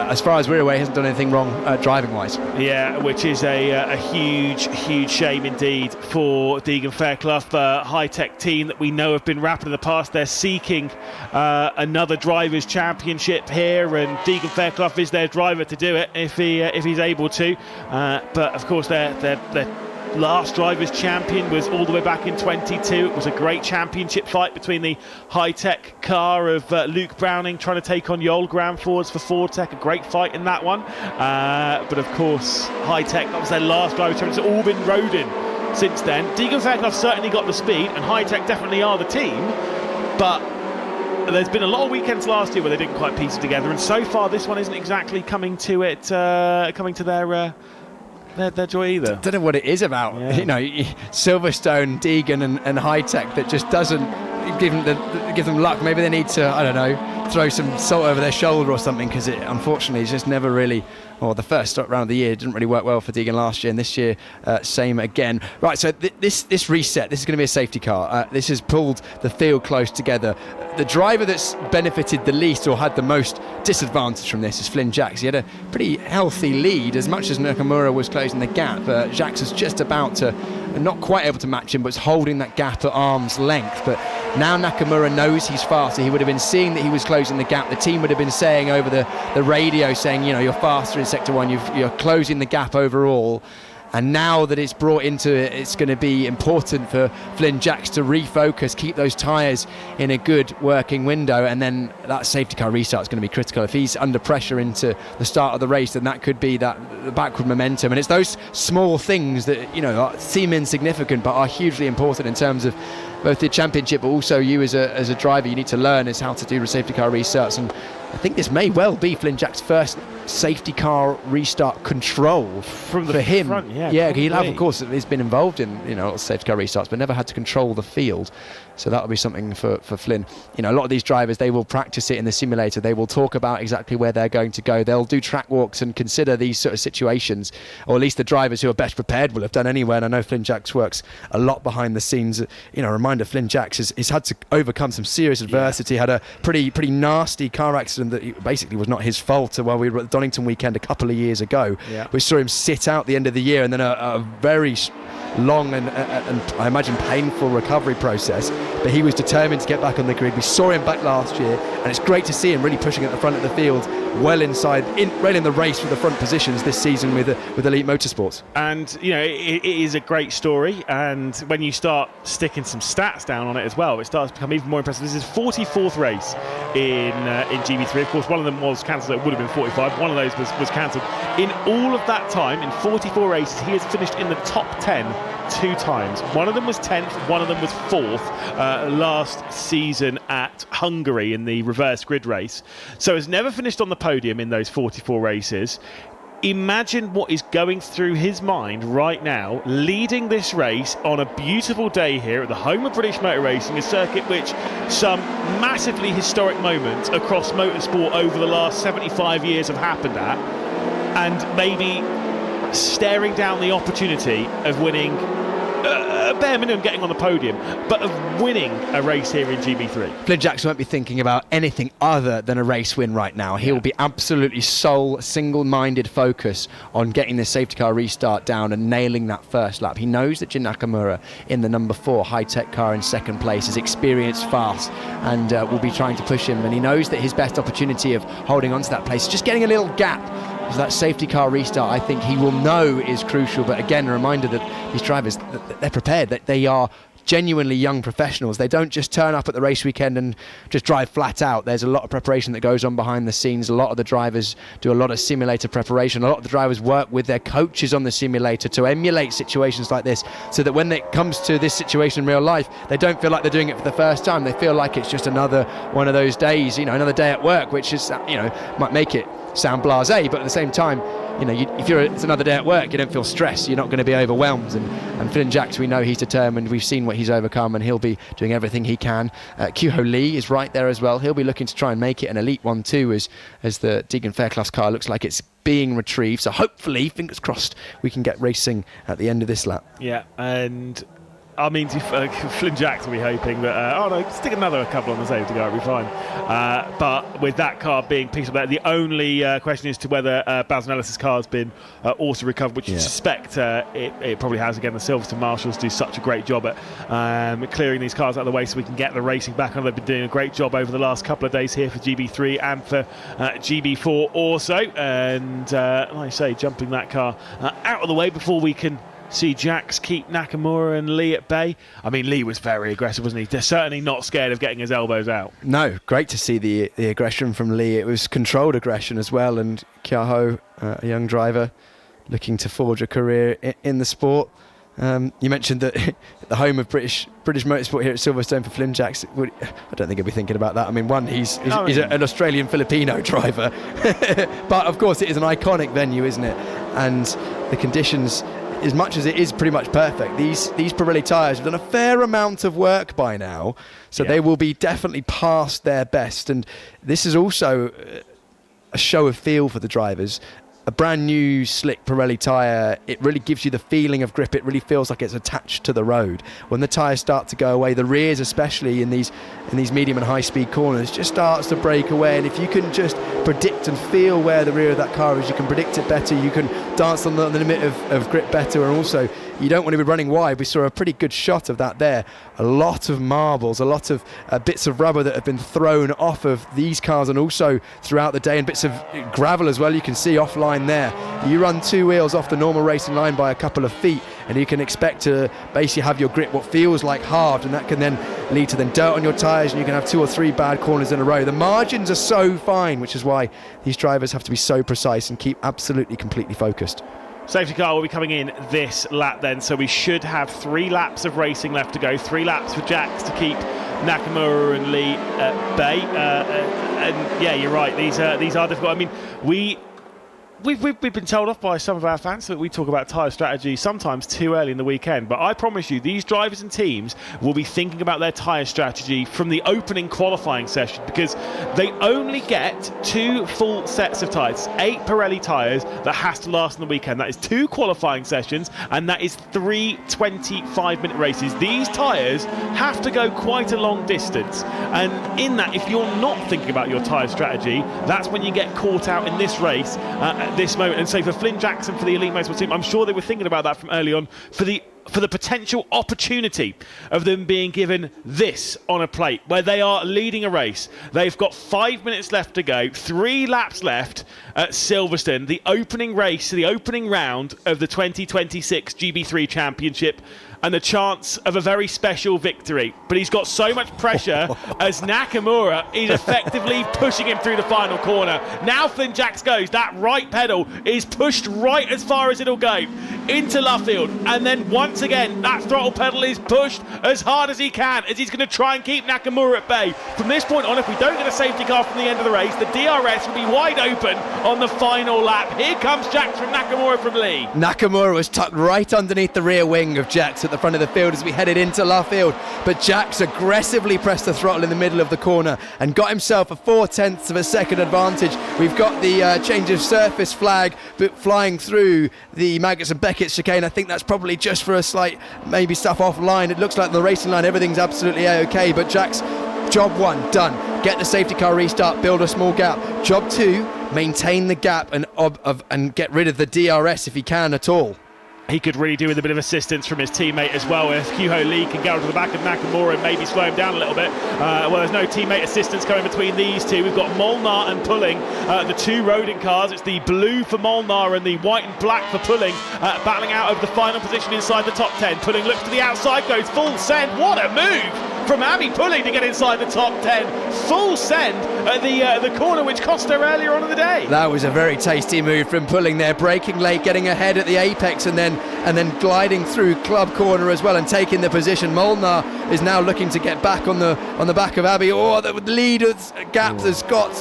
As far as we're aware, he hasn't done anything wrong driving-wise. Yeah, which is a huge shame indeed for Deegan Fairclough. High-tech team that we know have been rapid in the past. They're seeking another drivers' championship here, and Deegan Fairclough is their driver to do it if he's able to. But of course, they're last drivers' champion was all the way back in 22. It was a great championship fight between the high-tech car of Luke Browning trying to take on Yoel Grand Fords for Ford Tech. A great fight in that one. But of course, high-tech, that was their last drivers' champion. It's all been Rodin since then. Deegan Fairclough certainly got the speed, and high-tech definitely are the team. But there's been a lot of weekends last year where they didn't quite piece it together, and so far this one isn't exactly coming to their their joy either. Don't know what it is about, Silverstone, Deegan and High Tech that just doesn't give them luck. Maybe they need to, I don't know, throw some salt over their shoulder or something, because it unfortunately is just never really, the first round of the year didn't really work well for Deegan last year, and this year same again. Right, so this reset, this is going to be a safety car. This has pulled the field close together. The driver that's benefited the least or had the most disadvantage from this is Flynn Jacks. He had a pretty healthy lead as much as Nakamura was closing the gap. Jacks was just about to, not quite able to match him, but was holding that gap at arm's length. But now Nakamura knows he's faster. He would have been seeing that he was closing the gap. The team would have been saying over the radio, saying, you're faster in Sector 1, you're closing the gap overall. And now that it's brought into it, it's going to be important for Flynn Jacks to refocus, keep those tyres in a good working window, and then that safety car restart is going to be critical. If he's under pressure into the start of the race, then that could be the backward momentum. And it's those small things that seem insignificant but are hugely important in terms of both the championship, but also you as a driver. You need to learn is how to do the safety car restarts, and I think this may well be Flynn Jacks' first safety car restart control for him. Front, he'll have, of course, he's been involved in safety car restarts, but never had to control the field. So that'll be something for Flynn. A lot of these drivers, they will practice it in the simulator. They will talk about exactly where they're going to go. They'll do track walks and consider these sort of situations, or at least the drivers who are best prepared will have done anyway. And I know Flynn Jacks works a lot behind the scenes. Reminder, Flynn Jacks has had to overcome some serious adversity. Had a pretty nasty car accident that basically was not his fault while we were at the Donington weekend a couple of years ago. We saw him sit out the end of the year, and then a very long and I imagine painful recovery process, but he was determined to get back on the grid. We saw him back last year, and it's great to see him really pushing at the front of the field, well inside, right in the race for the front positions this season with Elite Motorsports. And it is a great story, and when you start sticking some stats down on it as well, it starts to become even more impressive. This is 44th race in GB3. Of course, one of them was cancelled. It would have been 45. One of those was cancelled. In all of that time, in 44 races, he has finished in the top 10 2 times. One of them was 10th, one of them was 4th last season at Hungary in the reverse grid race. So has never finished on the podium in those 44 races. Imagine what is going through his mind right now, leading this race on a beautiful day here at the home of British Motor Racing, a circuit which some massively historic moments across motorsport over the last 75 years have happened at, and maybe staring down the opportunity of winning bare minimum getting on the podium, but of winning a race here in GB3. Flynn Jackson won't be thinking about anything other than a race win right now. He will be absolutely sole, single-minded focus on getting the safety car restart down and nailing that first lap. He knows that Jon Nakamura in the number 4 high-tech car in second place is experienced, fast, and will be trying to push him. And he knows that his best opportunity of holding on to that place is just getting a little gap. So that safety car restart, I think he will know is crucial. But again, a reminder that these drivers, they're prepared, that they are genuinely young professionals. They don't just turn up at the race weekend and just drive flat out. There's a lot of preparation that goes on behind the scenes. A lot of the drivers do a lot of simulator preparation. A lot of the drivers work with their coaches on the simulator to emulate situations like this, so that when it comes to this situation in real life, they don't feel like they're doing it for the first time. They feel like it's just another one of those days, another day at work, which is, might make it sound blasé, but at the same time, if it's another day at work, you don't feel stressed, you're not going to be overwhelmed. And Flynn Jacks, we know he's determined, we've seen what he's overcome, and he'll be doing everything he can. Kyu-Ho Lee is right there as well. He'll be looking to try and make it an Elite 1 too, as the Deegan Fairclough's car looks like it's being retrieved. So hopefully, fingers crossed, we can get racing at the end of this lap. Yeah, and I mean, Flynn Jacks will be hoping that, stick another couple on the safety car, it'll be fine. But with that car being picked up there, the only question is to whether Baz Nellis' car has been also recovered, which you suspect it probably has. Again, the Silverstone Marshals do such a great job at clearing these cars out of the way so we can get the racing back on. They've been doing a great job over the last couple of days here for GB3 and for GB4 also. And like I say, jumping that car out of the way before we can see Jacks keep Nakamura and Lee at bay. I mean, Lee was very aggressive, wasn't he? They're certainly not scared of getting his elbows out. No, great to see the aggression from Lee. It was controlled aggression as well, and Kyu-Ho, a young driver looking to forge a career in the sport. You mentioned that the home of British motorsport here at Silverstone for Flynn Jackson. I don't think he'll be thinking about that. I mean, one, he's an Australian Filipino driver, but of course it is an iconic venue, isn't it? And the conditions, as much as it is pretty much perfect, these Pirelli tyres have done a fair amount of work by now, so they will be definitely past their best. And this is also a show of feel for the drivers. A brand new slick Pirelli tyre, it really gives you the feeling of grip. It really feels like it's attached to the road. When the tyres start to go away, the rears especially in these medium and high speed corners just starts to break away. And if you can just predict and feel where the rear of that car is, you can predict it better, you can dance on the limit of grip better, and also you don't want to be running wide. We saw a pretty good shot of that there. A lot of marbles, a lot of bits of rubber that have been thrown off of these cars and also throughout the day, and bits of gravel as well. You can see offline there. You run two wheels off the normal racing line by a couple of feet and you can expect to basically have your grip what feels like halved, and that can then lead to dirt on your tyres, and you can have 2 or 3 bad corners in a row. The margins are so fine, which is why these drivers have to be so precise and keep absolutely completely focused. Safety car will be coming in this lap then, so we should have 3 laps of racing left to go. 3 laps for Jax to keep Nakamura and Lee at bay. And yeah, you're right, these are difficult. I mean, We've been told off by some of our fans that we talk about tyre strategy sometimes too early in the weekend, but I promise you these drivers and teams will be thinking about their tyre strategy from the opening qualifying session, because they only get 2 full sets of tyres, 8 Pirelli tyres that has to last on the weekend. That is 2 qualifying sessions and that is 3 25-minute races. These tyres have to go quite a long distance, and in that, if you're not thinking about your tyre strategy, that's when you get caught out in this race at this moment. And so for Flynn Jackson, for the Elite Motorsport team, I'm sure they were thinking about that from early on, for the potential opportunity of them being given this on a plate where they are leading a race. They've got 5 minutes left to go, 3 laps left at Silverstone, the opening race, the opening round of the 2026 GB3 Championship, and the chance of a very special victory. But he's got so much pressure as Nakamura is effectively pushing him through the final corner. Now Flynn Jax goes, that right pedal is pushed right as far as it'll go into Luffield, and then once again that throttle pedal is pushed as hard as he can, as he's going to try and keep Nakamura at bay. From this point on, if we don't get a safety car from the end of the race, the DRS will be wide open on the final lap. Here comes Jax from Nakamura from Lee. Nakamura was tucked right underneath the rear wing of Jax at the front of the field as we headed into Luffield, but Jax aggressively pressed the throttle in the middle of the corner and got himself a 0.4 of a second advantage. We've got the change of surface flag but flying through the Maggots and Beckett chicane. I think that's probably just for a slight maybe stuff offline. It looks like the racing line everything's absolutely okay, but Jax, job 1 done. Get the safety car restart, build a small gap. Job 2, maintain the gap and get rid of the DRS if he can at all. He could really do with a bit of assistance from his teammate as well. If Kyuho Lee can get onto the back of Nakamura and maybe slow him down a little bit. Well, there's no teammate assistance coming between these two. We've got Molnar and Pulling, the 2 Rodin cars. It's the blue for Molnar and the white and black for Pulling, battling out over the final position inside the top 10. Pulling looks to the outside, goes full send. What a move from Abby Pulling to get inside the top 10. Full send at the corner which cost her earlier on in the day. That was a very tasty move from Pulling there, braking late, getting ahead at the apex, and then gliding through club corner as well and taking the position. Molnar is now looking to get back on the back of Abby. The leader's gap has got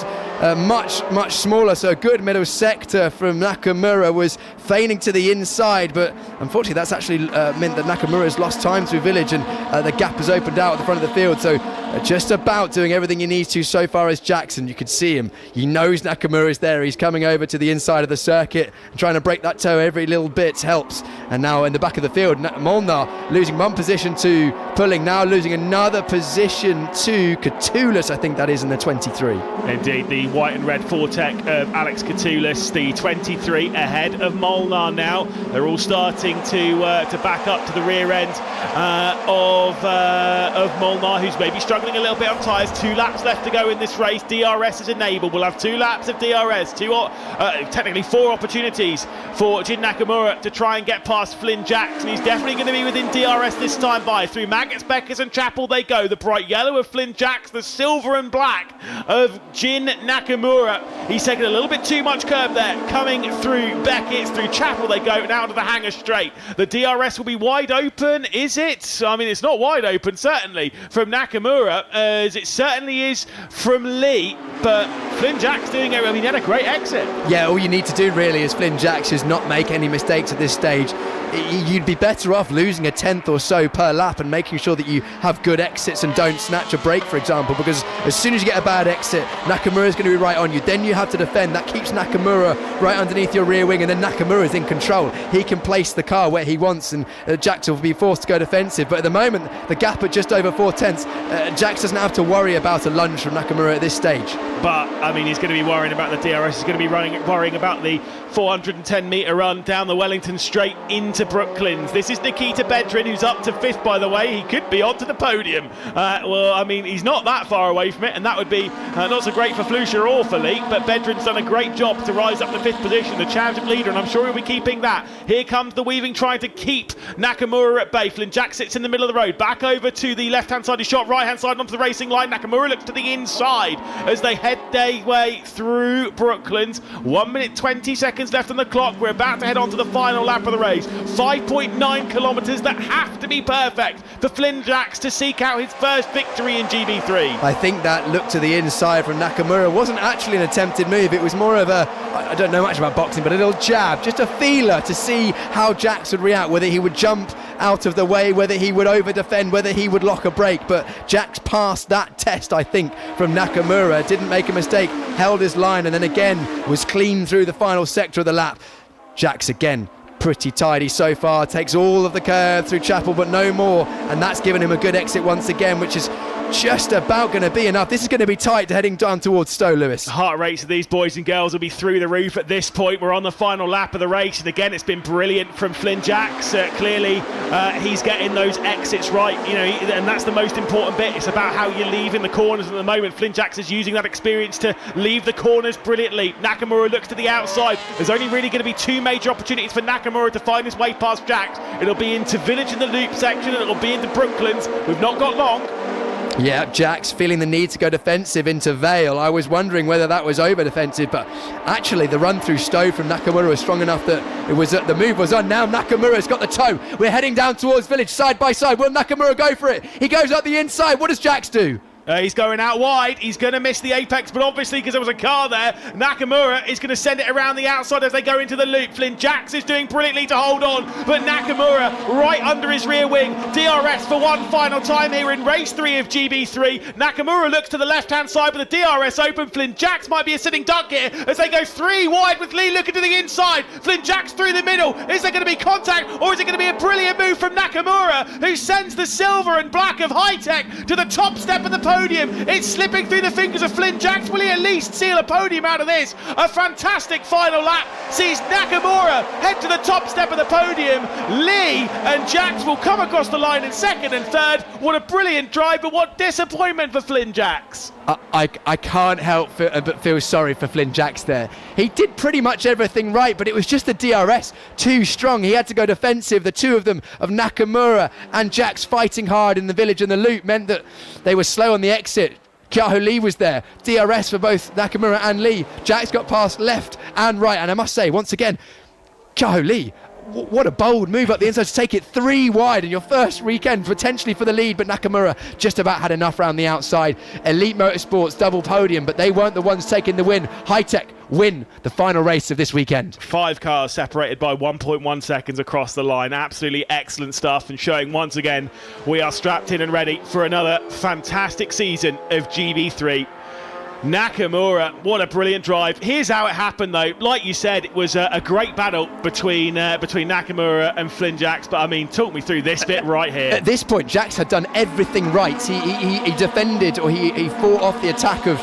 much smaller, so a good middle sector from Nakamura was feigning to the inside, but unfortunately that's actually meant that Nakamura has lost time through Village, and the gap has opened out at the front of the field. So just about doing everything he needs to so far as Jackson. You could see him, he knows Nakamura is there, he's coming over to the inside of the circuit and trying to break that toe. Every little bit helps. And now in the back of the field, Molnar losing 1 position to Pulling, now losing another position to Catoulis, I think that is in the 23. Indeed, the white and red Fortec of Alex Catoulis, the 23 ahead of Molnar now. They're all starting to back up to the rear end of Molnar, who's maybe struggling struggling a little bit on tyres. 2 laps left to go in this race. DRS is enabled. We'll have 2 laps of DRS. Technically 4 opportunities for Jin Nakamura to try and get past Flynn Jackson. He's definitely going to be within DRS this time by. Through Maggots, Beckers and Chapel they go. The bright yellow of Flynn Jackson, the silver and black of Jin Nakamura. He's taken a little bit too much curb there. Coming through Beckett's, through Chapel they go, and out to the hangar straight. The DRS will be wide open, is it? I mean, it's not wide open, certainly, from Nakamura, as it certainly is from Lee, but Flynn Jack's doing it. I mean, he had a great exit. Yeah, all you need to do really as Flynn Jacks is not make any mistakes at this stage. You'd be better off losing a tenth or so per lap and making sure that you have good exits and don't snatch a break, for example, because as soon as you get a bad exit, Nakamura's going to be right on you. Then you have to defend. That keeps Nakamura right underneath your rear wing, and then Nakamura's in control. He can place the car where he wants, and Jackson will be forced to go defensive. But at the moment, the gap at just over 4 tenths, Jax doesn't have to worry about a lunge from Nakamura at this stage. But, I mean, he's going to be worrying about the DRS. He's going to be worrying about the 410-metre run down the Wellington Straight into Brooklands. This is Nikita Bedrin, who's up to 5th, by the way. He could be onto the podium. Well, I mean, he's not that far away from it, and that would be not so great for Flusha or for Leek, but Bedrin's done a great job to rise up to 5th position, the championship leader, and I'm sure he'll be keeping that. Here comes the weaving, trying to keep Nakamura at bay. Flynn Jack sits in the middle of the road, back over to the left-hand side, his shot, right-hand side onto the racing line. Nakamura looks to the inside as they head their way through Brooklands. 1 minute 20 seconds left on the clock. We're about to head on to the final lap of the race. 5.9 kilometres that have to be perfect for Flynn Jacks to seek out his first victory in GB3. I think that look to the inside from Nakamura wasn't actually an attempted move. It was more of a, I don't know much about boxing, but a little jab, just a feeler to see how Jacks would react, whether he would jump out of the way, whether he would over-defend, whether he would lock a break. But Jacks passed that test, I think, from Nakamura. Didn't make a mistake, held his line, and then again was clean through the final sector of the lap. Jacks again pretty tidy so far, takes all of the curve through Chapel but no more, and that's given him a good exit once again, which is just about going to be enough. This is going to be tight heading down towards Stowe, Lewis. Heart rates of these boys and girls will be through the roof at this point. We're on the final lap of the race, and again, it's been brilliant from Flynn Jacks. Clearly, he's getting those exits right, you know, and that's the most important bit. It's about how you leave in the corners at the moment. Flynn Jacks is using that experience to leave the corners brilliantly. Nakamura looks to the outside. There's only really going to be 2 major opportunities for Nakamura to find his way past Jacks. It'll be into Village in the Loop section, and it'll be into Brooklands. We've not got long. Yeah, Jacks feeling the need to go defensive into Vale. I was wondering whether that was over defensive, but actually the run through Stowe from Nakamura was strong enough that it was the move was on. Now Nakamura's got the toe. We're heading down towards Village side by side. Will Nakamura go for it? He goes up the inside. What does Jacks do? He's going out wide. He's going to miss the apex, but obviously because there was a car there, Nakamura is going to send it around the outside as they go into the loop. Flynn Jacks is doing brilliantly to hold on, but Nakamura right under his rear wing. DRS for one final time here in race 3 of GB3. Nakamura looks to the left-hand side with the DRS open. Flynn Jacks might be a sitting duck here as they go 3 wide with Lee looking to the inside. Flynn Jacks through the middle. Is there going to be contact, or is it going to be a brilliant move from Nakamura, who sends the silver and black of high-tech to the top step of the podium? It's slipping through the fingers of Flynn Jacks. Will he at least seal a podium out of this? A fantastic final lap sees Nakamura head to the top step of the podium. Lee and Jacks will come across the line in 2nd and 3rd. What a brilliant drive, but what disappointment for Flynn Jacks. I can't help but feel sorry for Flynn Jacks there. He did pretty much everything right, but it was just the DRS too strong. He had to go defensive. The two of them, of Nakamura and Jacks, fighting hard in the Village and the Loop, meant that they were slow on the exit. Kyaho Lee was there. DRS for both Nakamura and Lee. Jacks got past left and right, and I must say, once again, Kyaho Lee, what a bold move up the inside to take it 3 wide in your first weekend, potentially for the lead, but Nakamura just about had enough round the outside. Elite Motorsports double podium, but they weren't the ones taking the win. High-Tech win the final race of this weekend. 5 cars separated by 1.1 seconds across the line. Absolutely excellent stuff, and showing once again we are strapped in and ready for another fantastic season of GB3. Nakamura, what a brilliant drive. Here's how it happened though. Like you said, it was a great battle between Nakamura and Flynn Jacks, but I mean, talk me through this bit right here. At this point, Jacks had done everything right. He defended, or he fought off the attack of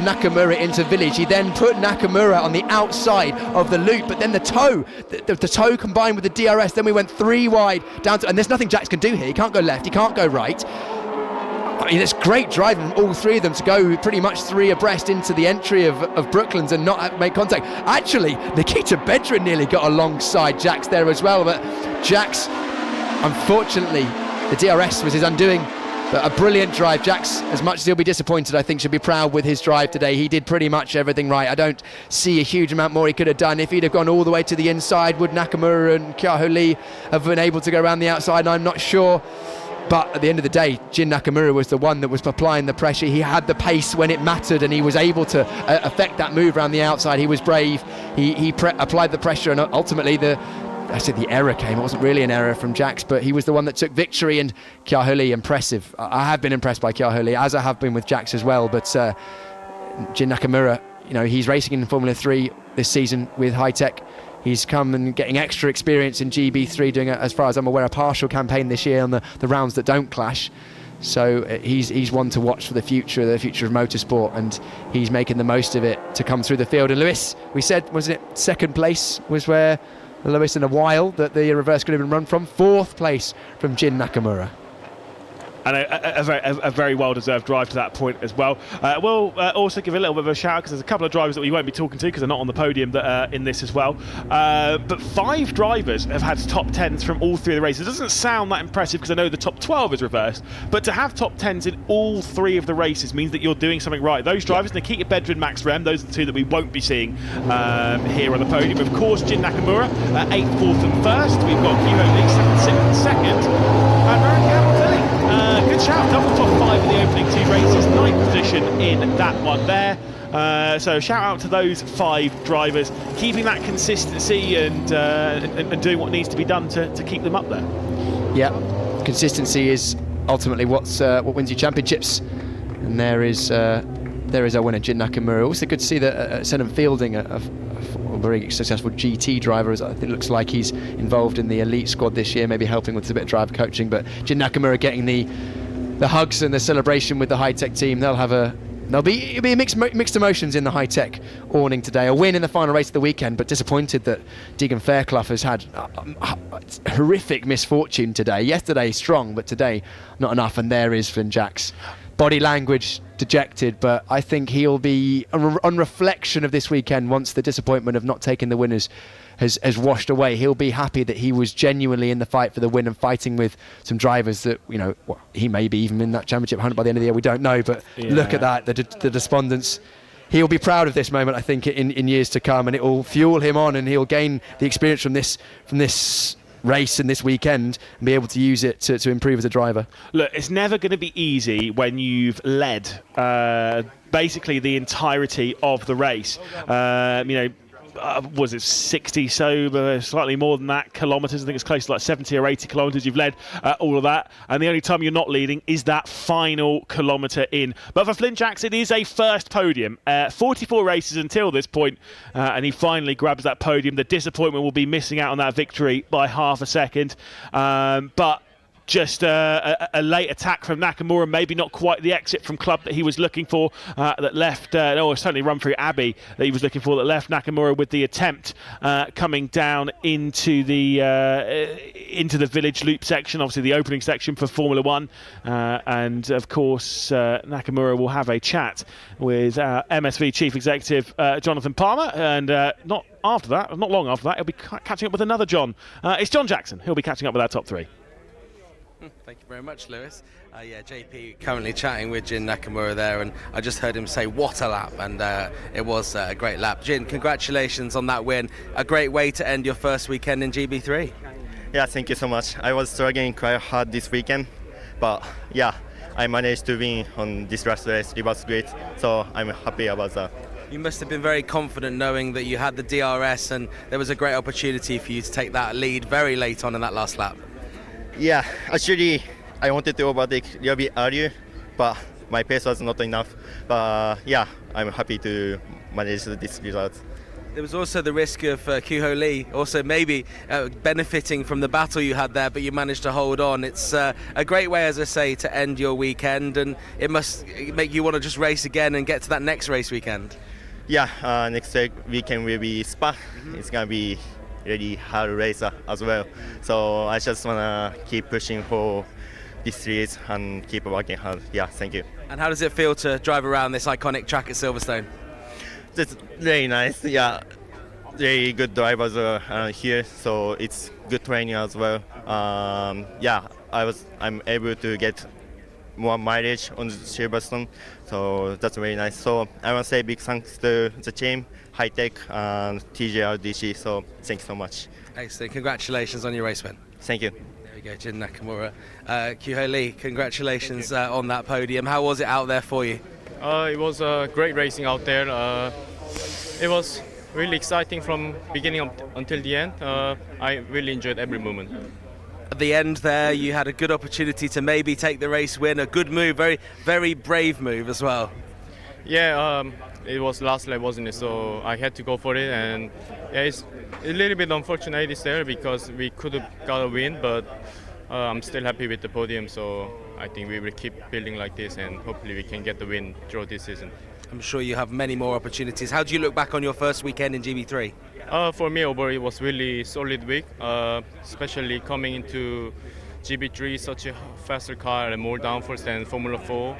Nakamura into Village. He then put Nakamura on the outside of the loop, but then the toe combined with the DRS, then we went 3 wide down to, and there's nothing Jacks can do here. He can't go left, he can't go right. I mean, it's great driving from all three of them to go pretty much three abreast into the entry of Brooklands and not make contact. Actually, Nikita Bedrin nearly got alongside Jax there as well, but Jax, unfortunately, the DRS was his undoing. But a brilliant drive. Jax, as much as he'll be disappointed, I think should be proud with his drive today. He did pretty much everything right. I don't see a huge amount more he could have done. If he'd have gone all the way to the inside, would Nakamura and Kyaho Lee have been able to go around the outside? I'm not sure. But at the end of the day, Jin Nakamura was the one that was applying the pressure. He had the pace when it mattered, and he was able to affect that move around the outside. He was brave. He applied the pressure, and ultimately the error came. It wasn't really an error from Jax, but he was the one that took victory. And Kyaho Lee, impressive. I have been impressed by Kyaho Lee, as I have been with Jax as well. But Jin Nakamura, he's racing in Formula 3 this season with High Tech. He's come and getting extra experience in GB3, doing, as far as I'm aware, a partial campaign this year on the rounds that don't clash. So he's one to watch for the future of motorsport, and he's making the most of it to come through the field. And Lewis, we said, wasn't it second place was where the lowest in a while that the reverse could have been run from? Fourth place from Jin Nakamura. And a very well-deserved drive to that point as well. We'll also give a little bit of a shout, because there's a couple of drivers that we won't be talking to because they're not on the podium that are in this as well. But 5 drivers have had top 10s from all 3 of the races. It doesn't sound that impressive because I know the top 12 is reversed, but to have top 10s in all 3 of the races means that you're doing something right. Those drivers, Nikita Bedrin, Max Rem, those are the 2 that we won't be seeing here on the podium. Of course, Jin Nakamura, 8th, 4th and 1st. We've got Kyoho Lee, 7th, 6th and 2nd. And Marion Campbell-Tilly. Good shout, double top 5 in the opening 2 races, 9th position in that one there. So shout out to those 5 drivers, keeping that consistency and doing what needs to be done to keep them up there. Yeah, consistency is ultimately what wins you championships, and there is our winner, Jin Nakamura. Also good to see that Senham Fielding, a very successful GT driver, as I think it looks like he's involved in the elite squad this year, maybe helping with a bit of driver coaching. But Jin Nakamura getting the hugs and the celebration with the High Tech team. It'll be mixed emotions in the High Tech awning today. A win in the final race of the weekend, but disappointed that Deegan Fairclough has had horrific misfortune today. Yesterday strong, but today not enough. And there is Finn Jax. Body language dejected, but I think he'll be, on reflection of this weekend, once the disappointment of not taking the winners has washed away, he'll be happy that he was genuinely in the fight for the win and fighting with some drivers that, he may be even in that championship hunt by the end of the year, we don't know, but look at that, the despondence. He'll be proud of this moment, I think, in years to come, and it will fuel him on, and he'll gain the experience from this race and this weekend and be able to use it to improve as a driver. Look, it's never going to be easy when you've led basically the entirety of the race. Was it 60 slightly more than that kilometres? I think it's close to like 70 or 80 kilometres you've led, all of that, and the only time you're not leading is that final kilometre in. But for Flynn Jackson, it is a first podium. 44 races until this point, and he finally grabs that podium. The disappointment will be missing out on that victory by half a second, but just a late attack from Nakamura, maybe not quite the exit from club that he was looking for, that left, certainly run through Abbey that he was looking for, that left Nakamura with the attempt coming down into the village loop section, obviously the opening section for Formula 1. And of course, Nakamura will have a chat with MSV Chief Executive Jonathan Palmer, and not long after that, he'll be catching up with another John. It's Jon Jackson. He'll be catching up with our top 3. Thank you very much, Lewis. JP currently chatting with Jin Nakamura there, and I just heard him say what a lap, and it was a great lap. Jin, congratulations on that win. A great way to end your first weekend in GB3. Yeah, thank you so much. I was struggling quite hard this weekend, but yeah, I managed to win on this last race. It was great, so I'm happy about that. You must have been very confident knowing that you had the DRS, and there was a great opportunity for you to take that lead very late on in that last lap. Yeah, actually, I wanted to overtake a little bit earlier, but my pace was not enough. But yeah, I'm happy to manage this result. There was also the risk of Kyoho Lee also maybe benefiting from the battle you had there, but you managed to hold on. It's a great way, as I say, to end your weekend, and it must make you want to just race again and get to that next race weekend. Yeah, next weekend will be Spa. It's going to be really hard race as well. So I just want to keep pushing for this series and keep working hard. Yeah, thank you. And how does it feel to drive around this iconic track at Silverstone? It's very nice. Yeah, very good drivers here, so it's good training as well. Yeah, I'm able to get more mileage on Silverstone, so that's very nice. So I want to say big thanks to the team, High Tech and TJRDC. So thanks so much. Excellent. Congratulations on your race win. Thank you. There we go, Jin Nakamura. Kyuho Lee, congratulations on that podium. How was it out there for you? It was great racing out there. It was really exciting from beginning until the end. I really enjoyed every moment. At the end there, you had a good opportunity to maybe take the race win. A good move, very, very brave move as well. Yeah, it was last lap, wasn't it? So I had to go for it, and yeah, it's a little bit unfortunate it's there because we could have got a win, but I'm still happy with the podium. So I think we will keep building like this, and hopefully we can get the win throughout this season. I'm sure you have many more opportunities. How do you look back on your first weekend in GB3? For me, overall, it was really solid week, especially coming into GB3, such a faster car and more downforce than Formula 4.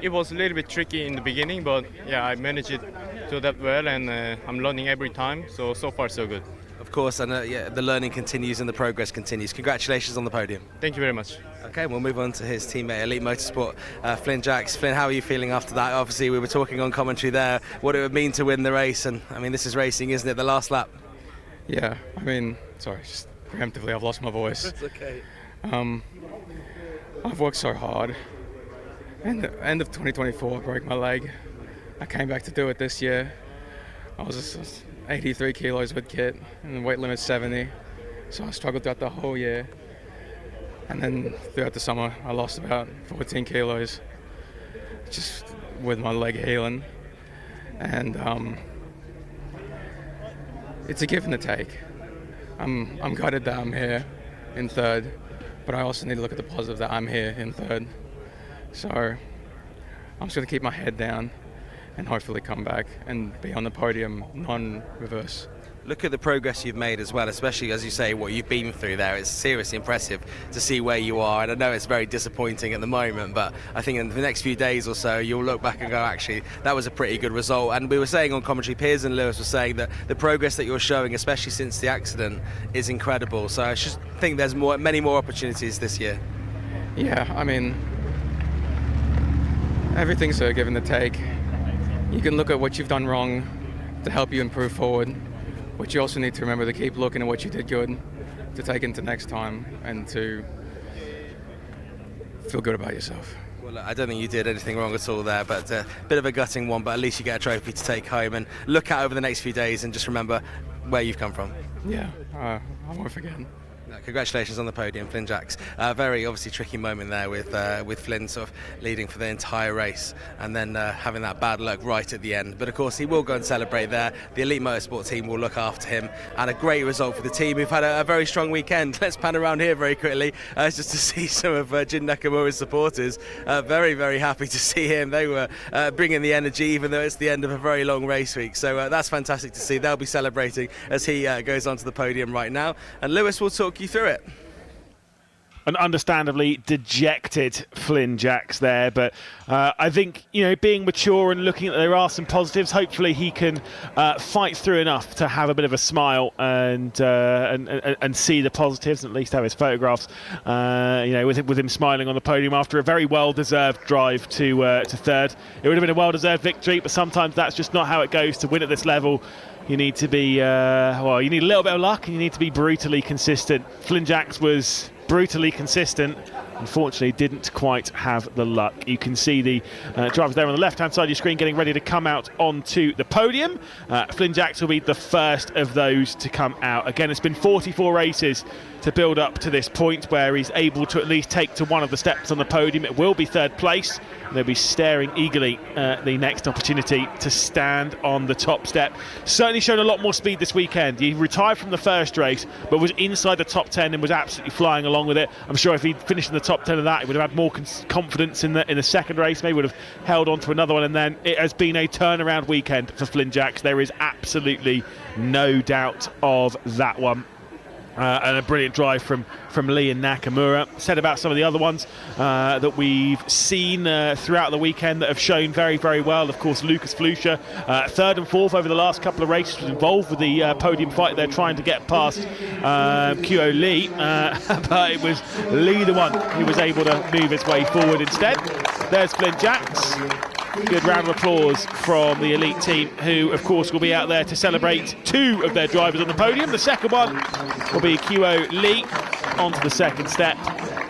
It was a little bit tricky in the beginning, but yeah, I managed it to adapt well, and I'm learning every time. So far, so good. Of course, and yeah, the learning continues and the progress continues. Congratulations on the podium. Thank you very much. Okay, we'll move on to his teammate, Elite Motorsport, Flynn Jacks. Flynn, how are you feeling after that? Obviously, we were talking on commentary there, what it would mean to win the race, and I mean, this is racing, isn't it? The last lap. Yeah, I mean, sorry, just preemptively, I've lost my voice. That's okay. I've worked so hard. And the end of 2024, I broke my leg. I came back to do it this year. I was just 83 kilos with kit, and the weight limit's 70. So I struggled throughout the whole year. And then throughout the summer, I lost about 14 kilos, just with my leg healing. And it's a give and a take. I'm gutted that I'm here in third, but I also need to look at the positive that I'm here in third. So I'm just going to keep my head down and hopefully come back and be on the podium, non-reverse. Look at the progress you've made as well, especially as you say what you've been through there. It's seriously impressive to see where you are, and I know it's very disappointing at the moment, but I think in the next few days or so you'll look back and go, actually that was a pretty good result. And we were saying on commentary, Piers and Lewis were saying that the progress that you're showing, especially since the accident, is incredible. So I just think there's many more opportunities this year. Yeah, I mean, everything's a give and a take. You can look at what you've done wrong to help you improve forward, but you also need to remember to keep looking at what you did good to take into next time and to feel good about yourself. Well, I don't think you did anything wrong at all there, but a bit of a gutting one, but at least you get a trophy to take home and look at over the next few days and just remember where you've come from. Yeah, I won't forget. Congratulations on the podium, Flynn Jacks. Very obviously tricky moment there with Flynn sort of leading for the entire race and then having that bad luck right at the end. But of course he will go and celebrate there. The Elite Motorsport team will look after him, and a great result for the team who've had a very strong weekend. Let's pan around here very quickly just to see some of Jin Nakamura's supporters. Very, very happy to see him. They were bringing the energy even though it's the end of a very long race week. So that's fantastic to see. They'll be celebrating as he goes onto the podium right now. And Lewis will talk you through it. An understandably dejected Flynn Jacks there, but I think, you know, being mature and looking at there are some positives. Hopefully he can fight through enough to have a bit of a smile and see the positives, and at least have his photographs, you know, with him smiling on the podium after a very well-deserved drive to third. It would have been a well-deserved victory, but sometimes that's just not how it goes. To win at this level, you need to be, well, you need a little bit of luck, and you need to be brutally consistent. Flynn Jacks was brutally consistent, unfortunately didn't quite have the luck. You can see the drivers there on the left hand side of your screen getting ready to come out onto the podium. Flynn Jacks will be the first of those to come out. Again, it's been 44 races to build up to this point where he's able to at least take to one of the steps on the podium. It will be third place. They'll be staring eagerly at the next opportunity to stand on the top step. Certainly shown a lot more speed this weekend. He retired from the first race, but was inside the top 10 and was absolutely flying along with it. I'm sure if he'd finished in the top 10 of that, he would have had more confidence in the second race. Maybe would have held on to another one. And then it has been a turnaround weekend for Flynn Jacks. There is absolutely no doubt of that one. And a brilliant drive from Lee and Nakamura. Said about some of the other ones that we've seen throughout the weekend that have shown very, very well. Of course, Lucas Flusha, third and fourth over the last couple of races, was involved with the podium fight. They're trying to get past Kyo Lee, but it was Lee the one who was able to move his way forward instead. There's Flynn Jacks. Good round of applause from the elite team, who of course will be out there to celebrate two of their drivers on the podium. The second one will be Kyo Lee onto the second step,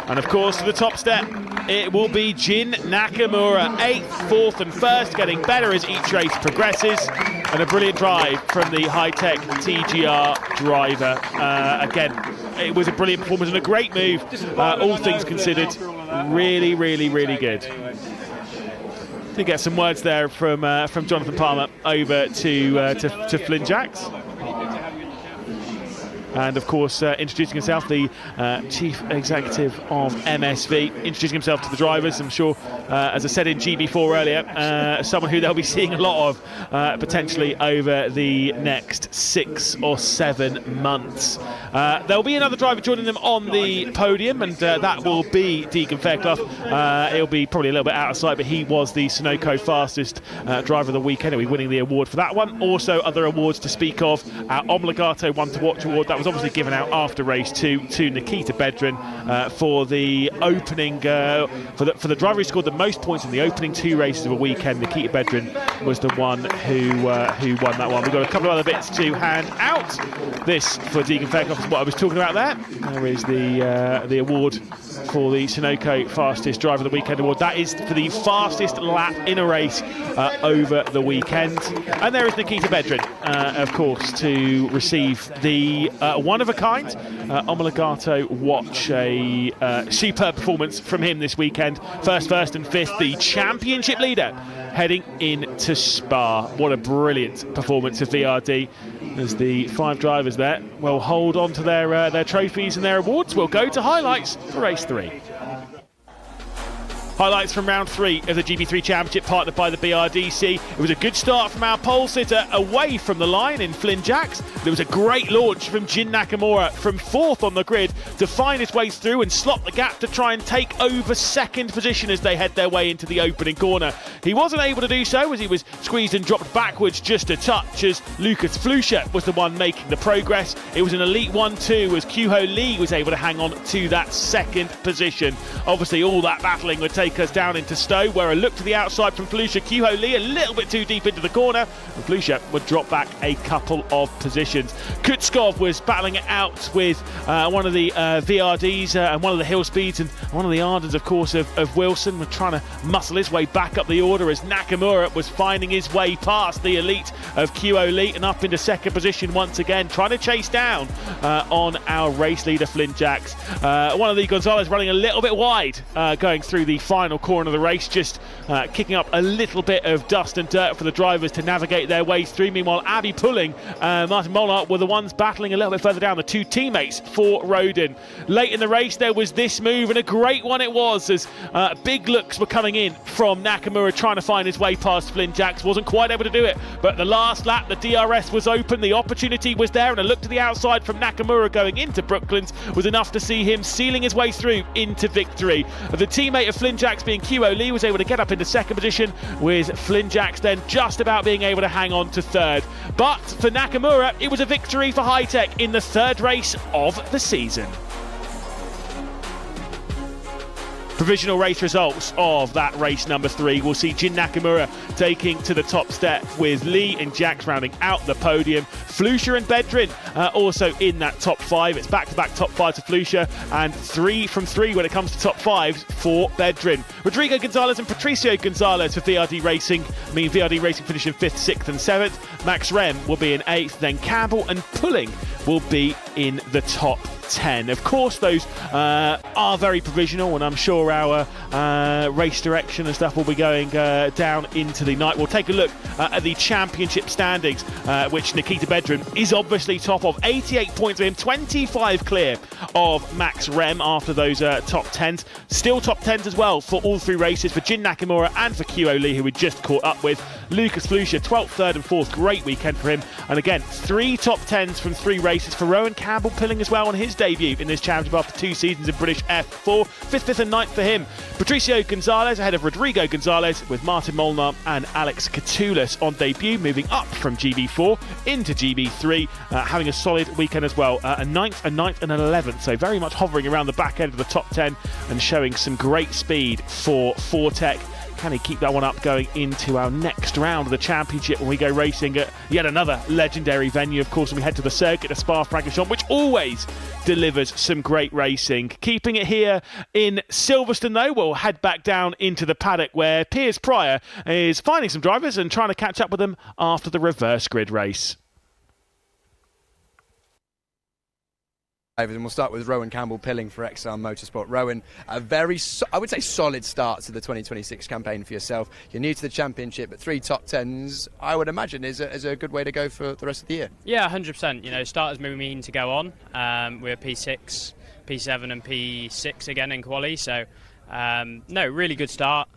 and of course to the top step it will be Jin Nakamura, 8th, 4th and 1st, getting better as each race progresses, and a brilliant drive from the high-tech TGR driver. Again, it was a brilliant performance and a great move, all things considered. Really, really, really good. Did get some words there from Jonathan Palmer over to Flynn Jacks. And of course, introducing himself, the Chief Executive of MSV, introducing himself to the drivers. I'm sure, as I said in GB4 earlier, someone who they'll be seeing a lot of potentially over the next 6 or 7 months. There'll be another driver joining them on the podium, and that will be Deegan Fairclough. He'll be probably a little bit out of sight, but he was the Sunoco fastest driver of the weekend. He'll be winning the award for that one. Also, other awards to speak of, our Omologato One to Watch award. That was obviously given out after race 2 to Nikita Bedrin for the opening, for the driver who scored the most points in the opening 2 races of a weekend. Nikita Bedrin was the one who won that one. We've got a couple of other bits to hand out. This for Deegan Fairclough is what I was talking about there. There is the award for the Sunoco Fastest Driver of the Weekend award. That is for the fastest lap in a race over the weekend. And there is Nikita Bedrin, of course, to receive the one-of-a-kind Omologato watch. A superb performance from him this weekend. First and 5th, the championship leader heading into Spa. What a brilliant performance of VRD. As the 5 drivers there will hold on to their trophies and their awards. We'll go to highlights for race 3. Highlights from round 3 of the GB3 Championship, partnered by the BRDC. It was a good start from our pole sitter away from the line in Flynn Jacks. There was a great launch from Jin Nakamura from 4th on the grid to find his way through and slot the gap to try and take over 2nd position as they head their way into the opening corner. He wasn't able to do so as he was squeezed and dropped backwards just a touch, as Lucas Flusha was the one making the progress. It was an elite 1-2 as Kyo Lee was able to hang on to that 2nd position. Obviously all that battling would take us down into Stowe, where a look to the outside from Flusha. Kyo Lee a little bit too deep into the corner, and Flusha would drop back a couple of positions. Kutskov was battling it out with one of the VRDs and one of the Hill Speeds, and one of the Ardens, of course, of Wilson, were trying to muscle his way back up the order as Nakamura was finding his way past the elite of Kyo Lee and up into 2nd position once again, trying to chase down on our race leader Flynn Jacks. One of the Gonzalez running a little bit wide going through the final corner of the race, just kicking up a little bit of dust and dirt for the drivers to navigate their way through. Meanwhile, Abby Pulling, Martin Molnar were the ones battling a little bit further down, the 2 teammates for Rodin. Late in the race there was this move, and a great one it was, as big looks were coming in from Nakamura trying to find his way past Flynn Jacks. Wasn't quite able to do it, but the last lap the DRS was open, the opportunity was there, and a look to the outside from Nakamura going into Brooklands was enough to see him sealing his way through into victory. The teammate of Flynn Jacks being Kyo Lee was able to get up into 2nd position, with Flynn Jacks then just about being able to hang on to 3rd. But for Nakamura, it was a victory for Hi-Tech in the 3rd race of the season. Provisional race results of that race number 3 will see Jin Nakamura taking to the top step, with Lee and Jacks rounding out the podium. Flusha and Bedrin also in that top 5. It's back-to-back top 5 to Flusha, and 3 from 3 when it comes to top 5s for Bedrin. Rodrigo Gonzalez and Patricio Gonzalez for VRD Racing. VRD Racing finishing 5th, 6th and 7th. Max Rem will be in 8th, then Campbell and Pulling will be in the top 10. Of course, those are very provisional, and I'm sure our race direction and stuff will be going down into the night. We'll take a look at the championship standings, which Nikita Bedrin is obviously top of. 88 points for him, 25 clear of Max Rem after those top 10s. Still top 10s as well for all 3 races for Jin Nakamura and for Kyo Lee, who we just caught up with. Lucas Flusha, 12th, 3rd and 4th. Great weekend for him. And again, 3 top 10s from 3 races for Rowan Campbell-Pilling as well on his debut in this championship after 2 seasons in British F4. 5th, 5th and 9th for him. Patricio Gonzalez ahead of Rodrigo Gonzalez, with Martin Molnar and Alex Catoulas on debut, moving up from GB4 into GB3, having a solid weekend as well. A 9th, a 9th and an 11th, so very much hovering around the back end of the top 10 and showing some great speed for Fortec. Can he keep that one up going into our next round of the championship when we go racing at yet another legendary venue, of course, when we head to the circuit of Spa-Francorchamps, which always delivers some great racing. Keeping it here in Silverstone, though, we'll head back down into the paddock where Piers Pryor is finding some drivers and trying to catch up with them after the reverse grid race. And we'll start with Rowan Campbell-Pilling for XR Motorsport. Rowan, a very, I would say, solid start to the 2026 campaign for yourself. You're new to the championship, but 3 top 10s, I would imagine, is a good way to go for the rest of the year. Yeah, 100%. You know, starters mean to go on. We're P6, P7 and P6 again in quali, so no, really good start.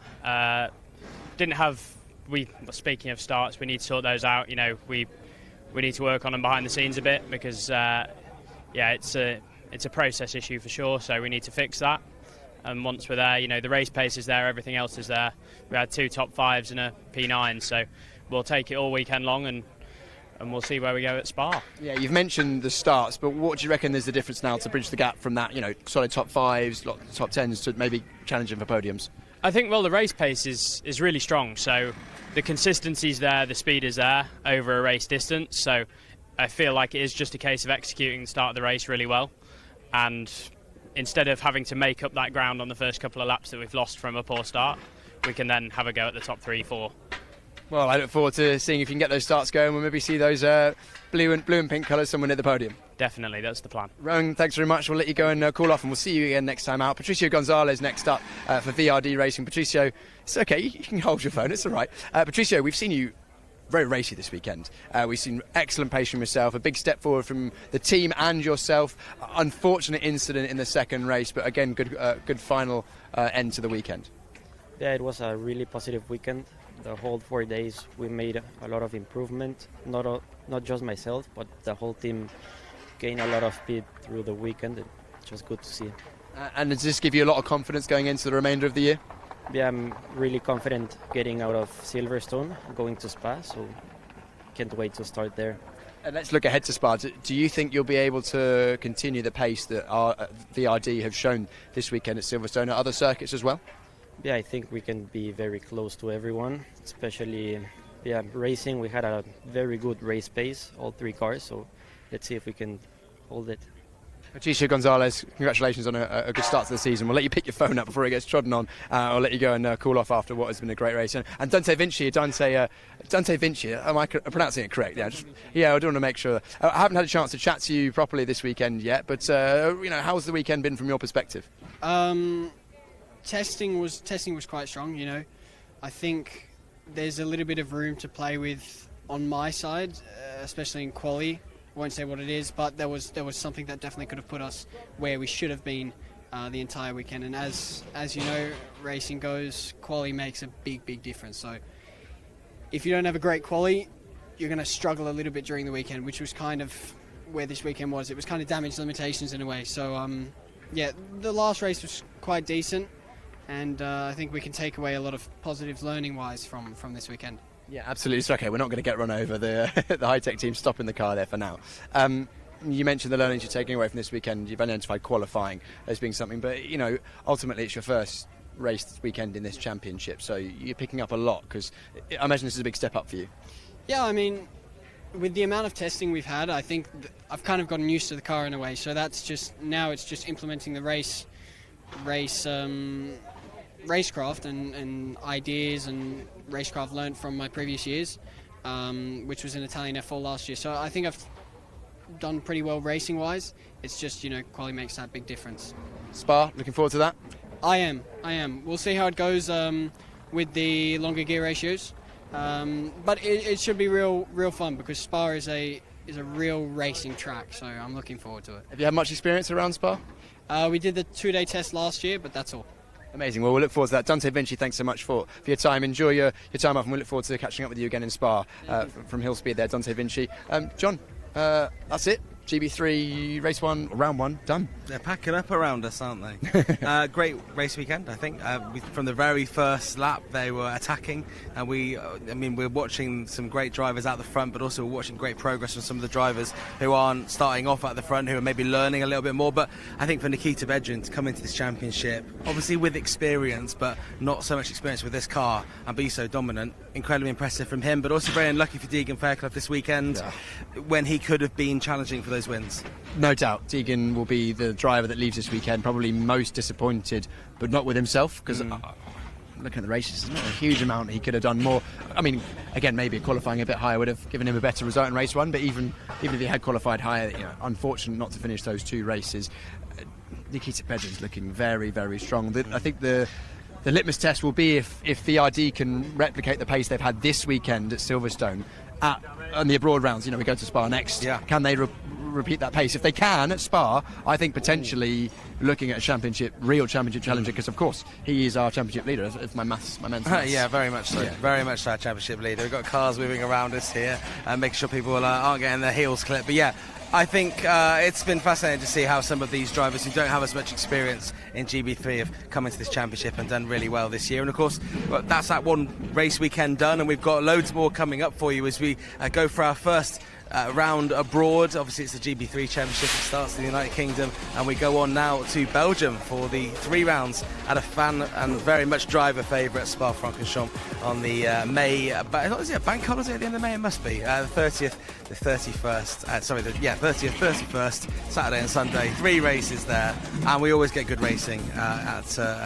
Speaking of starts, we need to sort those out. You know, we need to work on them behind the scenes a bit because yeah, it's a process issue for sure, so we need to fix that. And once we're there, you know, the race pace is there, everything else is there. We had 2 top 5s and a P9, so we'll take it all weekend long and we'll see where we go at Spa. Yeah, you've mentioned the starts, but what do you reckon is the difference now to bridge the gap from that, you know, solid top 5s, top 10s to maybe challenging for podiums? I think, well, the race pace is really strong, so the consistency's there, the speed is there over a race distance, so I feel like it is just a case of executing the start of the race really well, and instead of having to make up that ground on the first couple of laps that we've lost from a poor start, we can then have a go at the top 3, 4. Well, I look forward to seeing if you can get those starts going. We'll maybe see those blue and pink colours somewhere near the podium. Definitely, that's the plan. Rowan, thanks very much. We'll let you go and cool off, and we'll see you again next time out. Patricio Gonzalez next up for VRD Racing. Patricio, it's okay, you can hold your phone, it's all right. Patricio, we've seen you very racy this weekend. We've seen excellent pace from yourself, a big step forward from the team and yourself. Unfortunate incident in the second race, but again, good final end to the weekend. Yeah, it was a really positive weekend. The whole 4 days we made a lot of improvement, not just myself, but the whole team gained a lot of speed through the weekend. It's just good to see. And does this give you a lot of confidence going into the remainder of the year? Yeah, I'm really confident getting out of Silverstone, going to Spa, so can't wait to start there. And let's look ahead to Spa. Do you think you'll be able to continue the pace that our VRD have shown this weekend at Silverstone at other circuits as well? Yeah, I think we can be very close to everyone, especially racing. We had a very good race pace, all 3 cars, so let's see if we can hold it. Patricio Gonzalez, congratulations on a good start to the season. We'll let you pick your phone up before it gets trodden on. I'll let you go and cool off after what has been a great race. And Dante Vinci, am I pronouncing it correct? Yeah, I do want to make sure. I haven't had a chance to chat to you properly this weekend yet, but you know, how's the weekend been from your perspective? Testing was quite strong. You know, I think there's a little bit of room to play with on my side, especially in quali. I won't say what it is, but there was something that definitely could have put us where we should have been the entire weekend. And as you know, racing goes, quali makes a big difference. So if you don't have a great quali, you're going to struggle a little bit during the weekend, which was kind of where this weekend was. It was kind of damage limitations in a way. So yeah, the last race was quite decent, and I think we can take away a lot of positives learning-wise from this weekend. Yeah, absolutely. It's okay. We're not going to get run over. The high-tech team stopping the car there for now. You mentioned the learnings you're taking away from this weekend. You've identified qualifying as being something, but you know, ultimately it's your first race this weekend in this championship, so you're picking up a lot, because I imagine this is a big step up for you. Yeah, I mean, with the amount of testing we've had, I think I've kind of gotten used to the car in a way. So that's just now it's just implementing the racecraft and ideas and racecraft learned from my previous years, which was in Italian F4 last year. So I think I've done pretty well racing wise. It's just, you know, quali makes that big difference. Spa, looking forward to that? I am. We'll see how it goes with the longer gear ratios, but it should be real fun, because Spa is a real racing track, so I'm looking forward to it. Have you had much experience around Spa? We did the 2-day test last year, but that's all. Amazing. Well, we'll look forward to that. Dante Vinci, thanks so much for your time. Enjoy your time off, and we look forward to catching up with you again in Spa from Hill Speed there, Dante Vinci. John, that's it. GB3 race 1, round 1 done. They're packing up around us, aren't they? Great race weekend, I think. From the very first lap, they were attacking, and we're watching some great drivers out the front, but also we're watching great progress from some of the drivers who aren't starting off at the front, who are maybe learning a little bit more. But I think for Nikita Bedrin to come into this championship, obviously with experience, but not so much experience with this car, and be so dominant, incredibly impressive from him. But also very unlucky for Deegan Fairclough this weekend, when he could have been challenging for those wins. No doubt, Deegan will be the driver that leaves this weekend probably most disappointed, but not with himself, because looking at the races, there's not a huge amount he could have done more. I mean, again, maybe qualifying a bit higher would have given him a better result in race 1, but even if he had qualified higher, unfortunate not to finish those 2 races. Nikita Bedrin's looking very, very strong. I think the litmus test will be if VRD can replicate the pace they've had this weekend at Silverstone on the abroad rounds. We go to Spa next. Can they repeat that pace? If they can at Spa, I think potentially looking at a real championship challenger, because of course he is our championship leader, if my men's maths. Yeah, very much so. Very much so, our championship leader. We've got cars moving around us here, making sure people aren't getting their heels clipped. But yeah, I think it's been fascinating to see how some of these drivers who don't have as much experience in GB3 have come into this championship and done really well this year. And of course, that's that one race weekend done, and we've got loads more coming up for you as we go for our first round abroad. Obviously, it's the GB3 Championship. It starts in the United Kingdom, and we go on now to Belgium for the 3 rounds at a fan and very much driver favourite Spa-Francorchamps on the is it a bank holiday at the end of May? It must be the 30th, the 31st. 30th, 31st, Saturday and Sunday. 3 races there, and we always get good racing at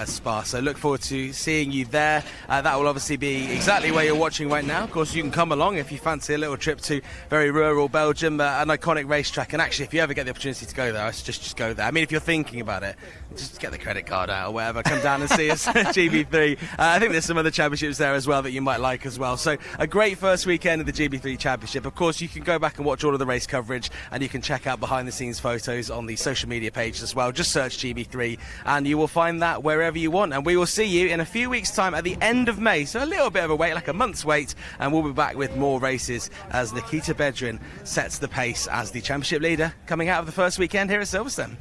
Spa. So look forward to seeing you there. That will obviously be exactly where you're watching right now. Of course, you can come along if you fancy a little trip to very rural Belgium, an iconic racetrack. And actually, if you ever get the opportunity to go there, I suggest just go there. I mean, if you're thinking about it, just get the credit card out or whatever, come down and see us at GB3. I think there's some other championships there as well that you might like as well. So a great first weekend of the GB3 Championship. Of course, you can go back and watch all of the race coverage, and you can check out behind the scenes photos on the social media pages as well. Just search GB3 and you will find that wherever you want. And we will see you in a few weeks' time at the end of May. So a little bit of a wait, like a month's wait, and we'll be back with more races as Nikita Bedrin sets the pace as the championship leader coming out of the first weekend here at Silverstone.